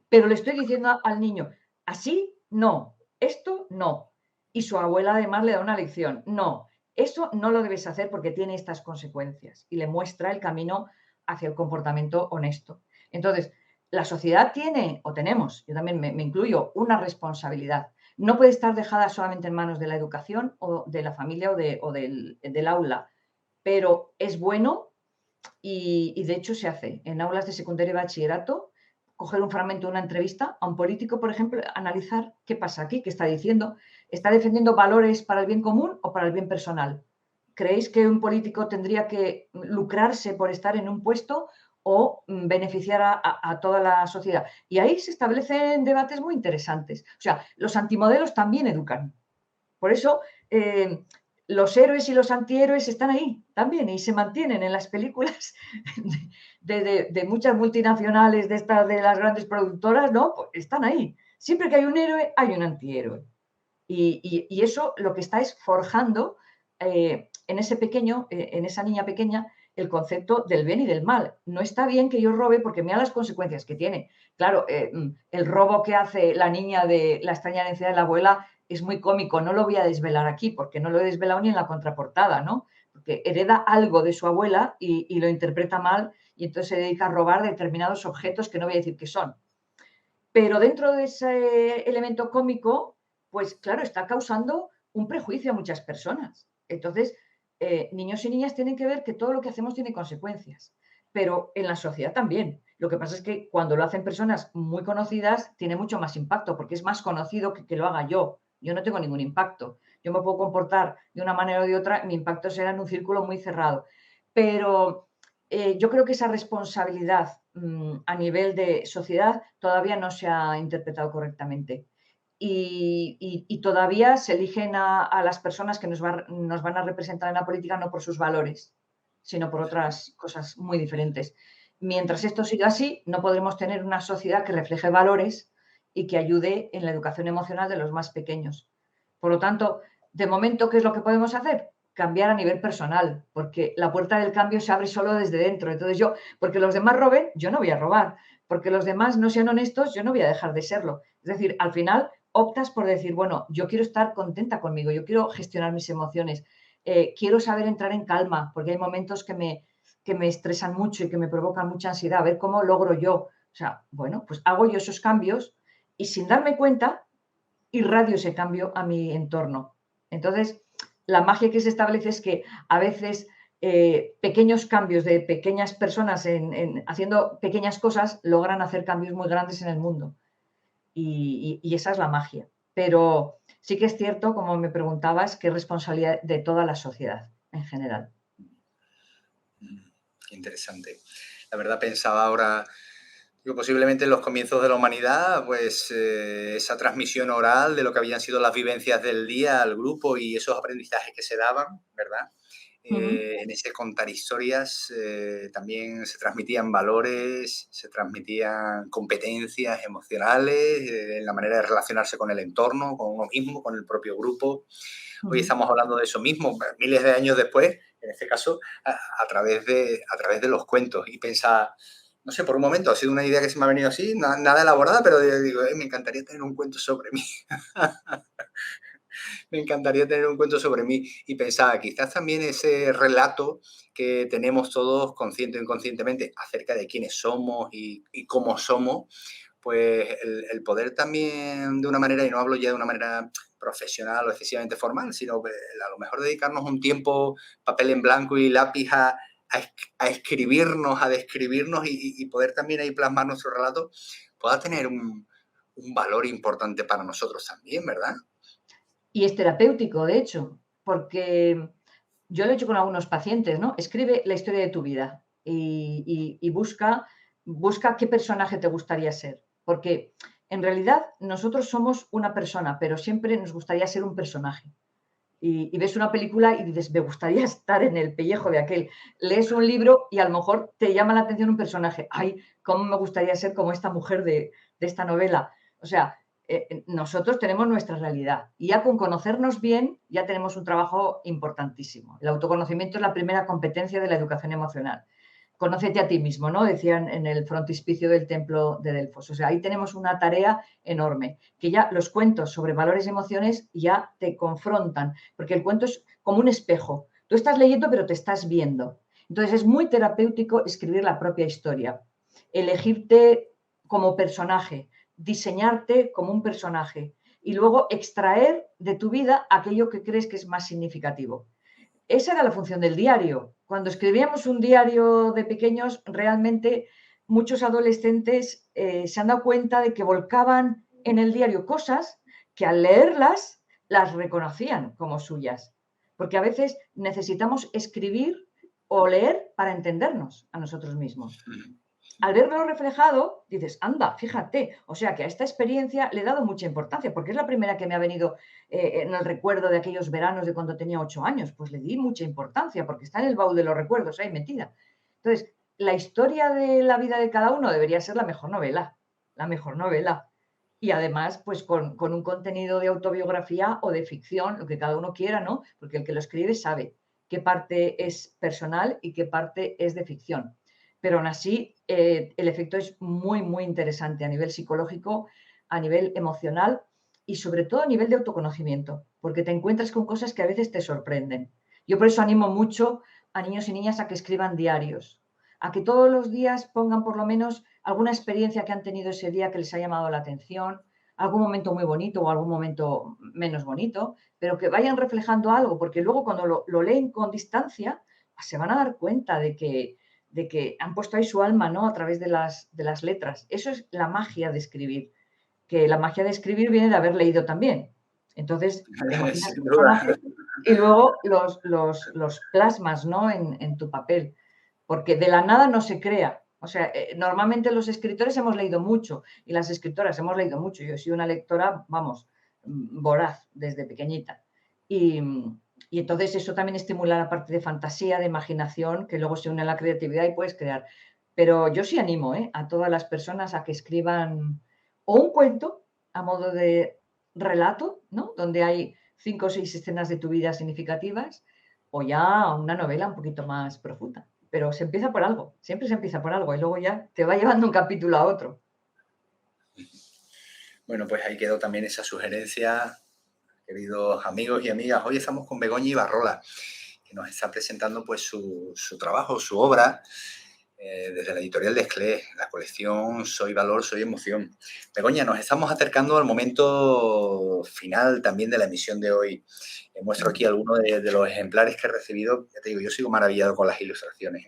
pero le estoy diciendo al niño, así no, esto no. Y su abuela además le da una lección, no, eso no lo debes hacer porque tiene estas consecuencias y le muestra el camino hacia el comportamiento honesto. Entonces, la sociedad tiene, o tenemos, yo también me incluyo, una responsabilidad. No puede estar dejada solamente en manos de la educación o de la familia o del aula, pero es bueno y de hecho se hace en aulas de secundaria y bachillerato, coger un fragmento de una entrevista a un político, por ejemplo, analizar qué pasa aquí, qué está diciendo, está defendiendo valores para el bien común o para el bien personal. ¿Creéis que un político tendría que lucrarse por estar en un puesto o beneficiar a toda la sociedad? Y ahí se establecen debates muy interesantes. O sea, los antimodelos también educan. Por eso los héroes y los antihéroes están ahí también y se mantienen en las películas de muchas multinacionales de las grandes productoras, ¿no? Pues están ahí. Siempre que hay un héroe, hay un antihéroe. Y eso lo que está es forjando en ese pequeño, en esa niña pequeña, el concepto del bien y del mal. No está bien que yo robe porque mira las consecuencias que tiene. Claro, el robo que hace la niña de La extraña herencia de la abuela es muy cómico, no lo voy a desvelar aquí porque no lo he desvelado ni en la contraportada, ¿no? Porque hereda algo de su abuela y lo interpreta mal y entonces se dedica a robar determinados objetos que no voy a decir qué son. Pero dentro de ese elemento cómico, pues claro, está causando un prejuicio a muchas personas. Entonces, niños y niñas tienen que ver que todo lo que hacemos tiene consecuencias, pero en la sociedad también. Lo que pasa es que cuando lo hacen personas muy conocidas, tiene mucho más impacto, porque es más conocido que lo haga yo. Yo no tengo ningún impacto. Yo me puedo comportar de una manera o de otra, mi impacto será en un círculo muy cerrado. Pero yo creo que esa responsabilidad a nivel de sociedad todavía no se ha interpretado correctamente. Y todavía se eligen a las personas que nos van a representar en la política no por sus valores, sino por otras cosas muy diferentes. Mientras esto siga así, no podremos tener una sociedad que refleje valores y que ayude en la educación emocional de los más pequeños. Por lo tanto, de momento, ¿qué es lo que podemos hacer? Cambiar a nivel personal, porque la puerta del cambio se abre solo desde dentro. Entonces yo, porque los demás roben, yo no voy a robar. Porque los demás no sean honestos, yo no voy a dejar de serlo. Es decir, al final optas por decir, bueno, yo quiero estar contenta conmigo, yo quiero gestionar mis emociones, quiero saber entrar en calma, porque hay momentos que me estresan mucho y que me provocan mucha ansiedad, a ver cómo logro yo. O sea, bueno, pues hago yo esos cambios y sin darme cuenta irradio ese cambio a mi entorno. Entonces, la magia que se establece es que a veces pequeños cambios de pequeñas personas haciendo pequeñas cosas logran hacer cambios muy grandes en el mundo. Y esa es la magia. Pero sí que es cierto, como me preguntabas, que es responsabilidad de toda la sociedad en general.
Qué interesante. La verdad pensaba ahora, digo, posiblemente en los comienzos de la humanidad, pues esa transmisión oral de lo que habían sido las vivencias del día al grupo y esos aprendizajes que se daban, ¿verdad?
Uh -huh.
En ese contar historias también se transmitían valores, se transmitían competencias emocionales, en la manera de relacionarse con el entorno, con uno mismo, con el propio grupo.
Uh
Hoy
-huh.
estamos hablando de eso mismo, miles de años después, en este caso, a través de los cuentos. Y pensaba, no sé, por un momento ha sido una idea que se me ha venido así, nada elaborada, pero digo, me encantaría tener un cuento sobre mí. Me encantaría tener un cuento sobre mí. Y pensaba, quizás también ese relato que tenemos todos consciente o inconscientemente acerca de quiénes somos y cómo somos, pues el poder también de una manera, y no hablo ya de una manera profesional o excesivamente formal, sino que a lo mejor dedicarnos un tiempo, papel en blanco y lápiz a escribirnos, a describirnos y poder también ahí plasmar nuestro relato, pueda tener un valor importante para nosotros también, ¿verdad?
Y es terapéutico, de hecho, porque yo lo he hecho con algunos pacientes, ¿no? Escribe la historia de tu vida y busca busca qué personaje te gustaría ser, porque en realidad nosotros somos una persona, pero siempre nos gustaría ser un personaje. Y ves una película y dices, me gustaría estar en el pellejo de aquel. Lees un libro y a lo mejor te llama la atención un personaje. Ay, cómo me gustaría ser como esta mujer de esta novela. O sea, nosotros tenemos nuestra realidad y ya con conocernos bien ya tenemos un trabajo importantísimo. El autoconocimiento es la primera competencia de la educación emocional. Conócete a ti mismo, ¿no? Decían en el frontispicio del templo de Delfos. O sea, ahí tenemos una tarea enorme, que ya los cuentos sobre valores y emociones ya te confrontan, porque el cuento es como un espejo. Tú estás leyendo, pero te estás viendo. Entonces es muy terapéutico escribir la propia historia, elegirte como personaje, diseñarte como un personaje y luego extraer de tu vida aquello que crees que es más significativo. Esa era la función del diario. Cuando escribíamos un diario de pequeños, realmente muchos adolescentes se han dado cuenta de que volcaban en el diario cosas que al leerlas las reconocían como suyas. Porque a veces necesitamos escribir o leer para entendernos a nosotros mismos. Al verlo reflejado, dices, anda, fíjate, o sea que a esta experiencia le he dado mucha importancia, porque es la primera que me ha venido en el recuerdo de aquellos veranos de cuando tenía 8 años, pues le di mucha importancia, porque está en el baúl de los recuerdos, ahí metida. Entonces, la historia de la vida de cada uno debería ser la mejor novela, la mejor novela. Y además, pues con un contenido de autobiografía o de ficción, lo que cada uno quiera, ¿no? Porque el que lo escribe sabe qué parte es personal y qué parte es de ficción, pero aún así el efecto es muy, muy interesante a nivel psicológico, a nivel emocional y sobre todo a nivel de autoconocimiento, porque te encuentras con cosas que a veces te sorprenden. Yo por eso animo mucho a niños y niñas a que escriban diarios, a que todos los días pongan por lo menos alguna experiencia que han tenido ese día que les ha llamado la atención, algún momento muy bonito o algún momento menos bonito, pero que vayan reflejando algo, porque luego cuando lo leen con distancia, se van a dar cuenta de que han puesto ahí su alma, ¿no? A través de las letras. Eso es la magia de escribir, que la magia de escribir viene de haber leído también. Entonces, te imaginas
Sin duda.
personajes y luego los plasmas, ¿no? En tu papel, porque de la nada no se crea. O sea, normalmente los escritores hemos leído mucho y las escritoras hemos leído mucho. Yo he sido una lectora, vamos, voraz desde pequeñita. Y entonces eso también estimula la parte de fantasía, de imaginación, que luego se une a la creatividad y puedes crear. Pero yo sí animo a todas las personas a que escriban o un cuento a modo de relato, ¿no? Donde hay 5 o 6 escenas de tu vida significativas, o ya una novela un poquito más profunda. Pero se empieza por algo, siempre se empieza por algo y luego ya te va llevando un capítulo a otro.
Bueno, pues ahí quedó también esa sugerencia, queridos amigos y amigas. Hoy estamos con Begoña Ibarrola, que nos está presentando pues su trabajo, su obra, desde la editorial de Esclés, la colección Soy Valor, Soy Emoción. Begoña, nos estamos acercando al momento final también de la emisión de hoy. Muestro aquí algunos de los ejemplares que he recibido. Ya te digo, yo sigo maravillado con las ilustraciones.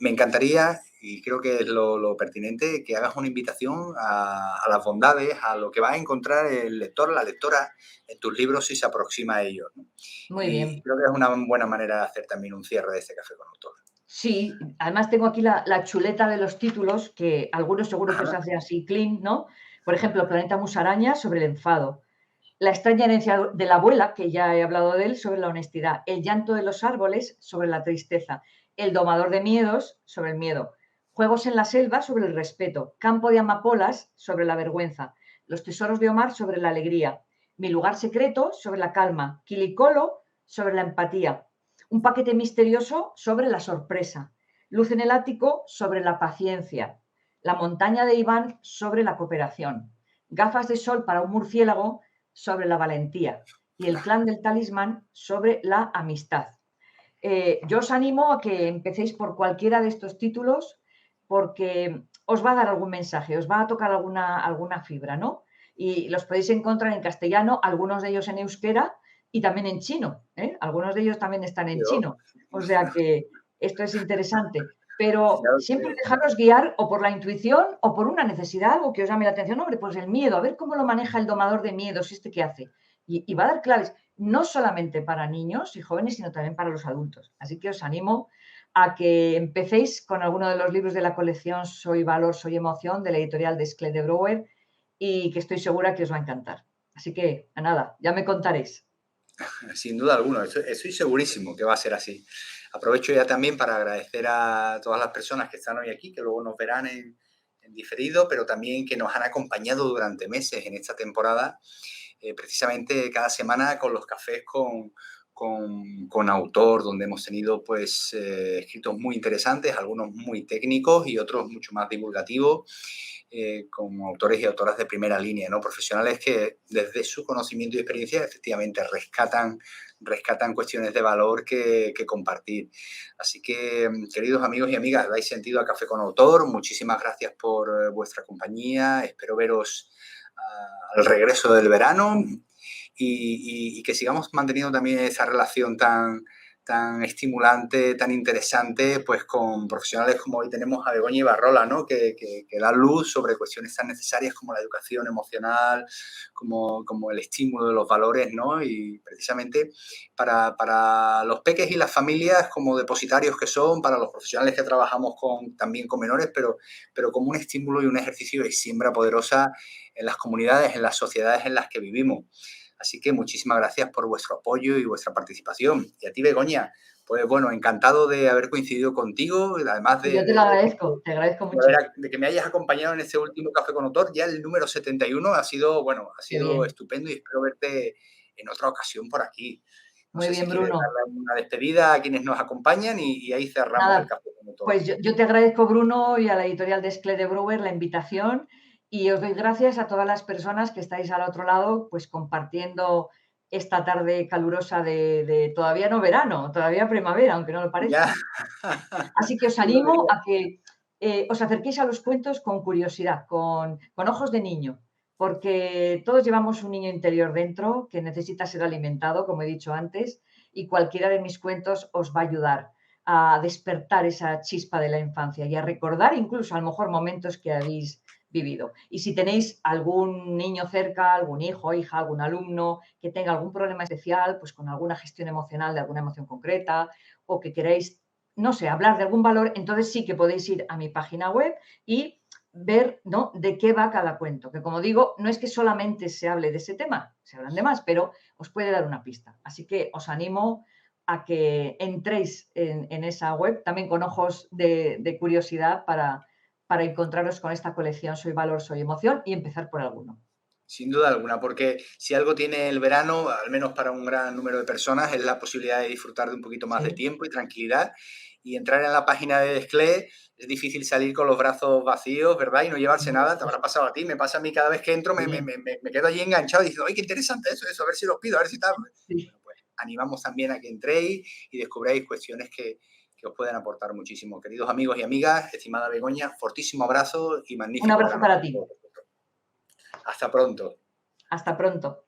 Me encantaría, y creo que es lo pertinente, que hagas una invitación a las bondades, a lo que va a encontrar el lector, la lectora, en tus libros si se aproxima a ellos, ¿no?
Muy
Y
bien.
creo que es una buena manera de hacer también un cierre de este café con autor.
Sí, además tengo aquí la chuleta de los títulos, que algunos seguro que os
Ajá.
hace así clean, ¿no? Por ejemplo, Planeta Musaraña sobre el enfado. La extraña herencia de la abuela, que ya he hablado de él, sobre la honestidad. El llanto de los árboles, sobre la tristeza. El domador de miedos, sobre el miedo. Juegos en la selva, sobre el respeto. Campo de amapolas, sobre la vergüenza. Los tesoros de Omar, sobre la alegría. Mi lugar secreto, sobre la calma. Quilicolo, sobre la empatía. Un paquete misterioso, sobre la sorpresa. Luz en el ático, sobre la paciencia. La montaña de Iván, sobre la cooperación. Gafas de sol para un murciélago, sobre la valentía, y el clan del talismán sobre la amistad. Yo os animo a que empecéis por cualquiera de estos títulos porque os va a dar algún mensaje, os va a tocar alguna fibra, ¿no? Y los podéis encontrar en castellano, algunos de ellos en euskera y también en chino, ¿eh? Algunos de ellos también están en
Yo,
chino. O sea que esto es interesante. Pero
ya lo
siempre
creo.
dejaros guiar o por la intuición o por una necesidad, algo que os llame la atención. Hombre, pues el miedo, a ver cómo lo maneja el domador de miedos, este que hace. Y va a dar claves, no solamente para niños y jóvenes, sino también para los adultos. Así que os animo a que empecéis con alguno de los libros de la colección Soy Valor, Soy Emoción, de la editorial de Sclé de Brouwer, y que estoy segura que os va a encantar. Así que, nada, ya me contaréis.
Sin duda alguna, estoy segurísimo que va a ser así. Aprovecho ya también para agradecer a todas las personas que están hoy aquí, que luego nos verán en diferido, pero también que nos han acompañado durante meses en esta temporada, precisamente cada semana con los cafés con autor, donde hemos tenido pues escritos muy interesantes, algunos muy técnicos y otros mucho más divulgativos, con autores y autoras de primera línea, ¿no? Profesionales que desde su conocimiento y experiencia efectivamente rescatan cuestiones de valor que compartir. Así que, queridos amigos y amigas, dais sentido a Café con Autor. Muchísimas gracias por vuestra compañía. Espero veros al regreso del verano y que sigamos manteniendo también esa relación tan estimulante, tan interesante, pues con profesionales como hoy tenemos a Begoña Ibarrola, ¿no? Que dan luz sobre cuestiones tan necesarias como la educación emocional, como el estímulo de los valores, ¿no? Y precisamente para los peques y las familias como depositarios que son, para los profesionales que trabajamos también con menores, pero como un estímulo y un ejercicio de siembra poderosa en las comunidades, en las sociedades en las que vivimos. Así que muchísimas gracias por vuestro apoyo y vuestra participación. Y a ti, Begoña, pues bueno, encantado de haber coincidido contigo, además
Y yo te lo agradezco, te agradezco mucho.
de que me hayas acompañado en este último Café con Autor. Ya el número 71 ha sido, bueno, ha
Qué
sido
bien.
estupendo y espero verte en otra ocasión por aquí. No
Muy
sé si
bien,
quieres
Bruno.
darle una despedida a quienes nos acompañan y ahí cerramos el
Nada,
Café con Autor.
pues yo te agradezco, Bruno, y a la editorial de Sclé de Brouwer la invitación, y os doy gracias a todas las personas que estáis al otro lado, pues compartiendo esta tarde calurosa de todavía no verano, todavía primavera, aunque no lo
Ya.
parezca. Así que os animo a que os acerquéis a los cuentos con curiosidad, con ojos de niño, porque todos llevamos un niño interior dentro que necesita ser alimentado, como he dicho antes, y cualquiera de mis cuentos os va a ayudar a despertar esa chispa de la infancia y a recordar incluso a lo mejor momentos que habéis vivido. Y si tenéis algún niño cerca, algún hijo, hija, algún alumno que tenga algún problema especial, pues con alguna gestión emocional de alguna emoción concreta, o que queráis, no sé, hablar de algún valor, entonces sí que podéis ir a mi página web y ver, ¿no?, de qué va cada cuento. Que como digo, no es que solamente se hable de ese tema, se hablan de más, pero os puede dar una pista. Así que os animo a que entréis en esa web también con ojos de curiosidad para encontraros con esta colección Soy Valor, Soy Emoción y empezar por alguno.
Sin duda alguna, porque si algo tiene el verano, al menos para un gran número de personas, es la posibilidad de disfrutar de un poquito más de
Sí,
tiempo y tranquilidad. Y entrar en la página de Desclé es difícil salir con los brazos vacíos, ¿verdad? Y no llevarse
hombre,
nada. Te habrá pasado a ti, me pasa a mí cada vez que entro,
sí,
me quedo allí enganchado y diciendo, ¡ay, qué interesante eso! A ver si lo pido, a ver si tal.
sí.
Bueno, pues animamos también a que entréis y descubráis cuestiones que os pueden aportar muchísimo. Queridos amigos y amigas, estimada Begoña, fortísimo abrazo y
Un
magnífico
abrazo
verano.
para ti.
Hasta pronto.
Hasta pronto.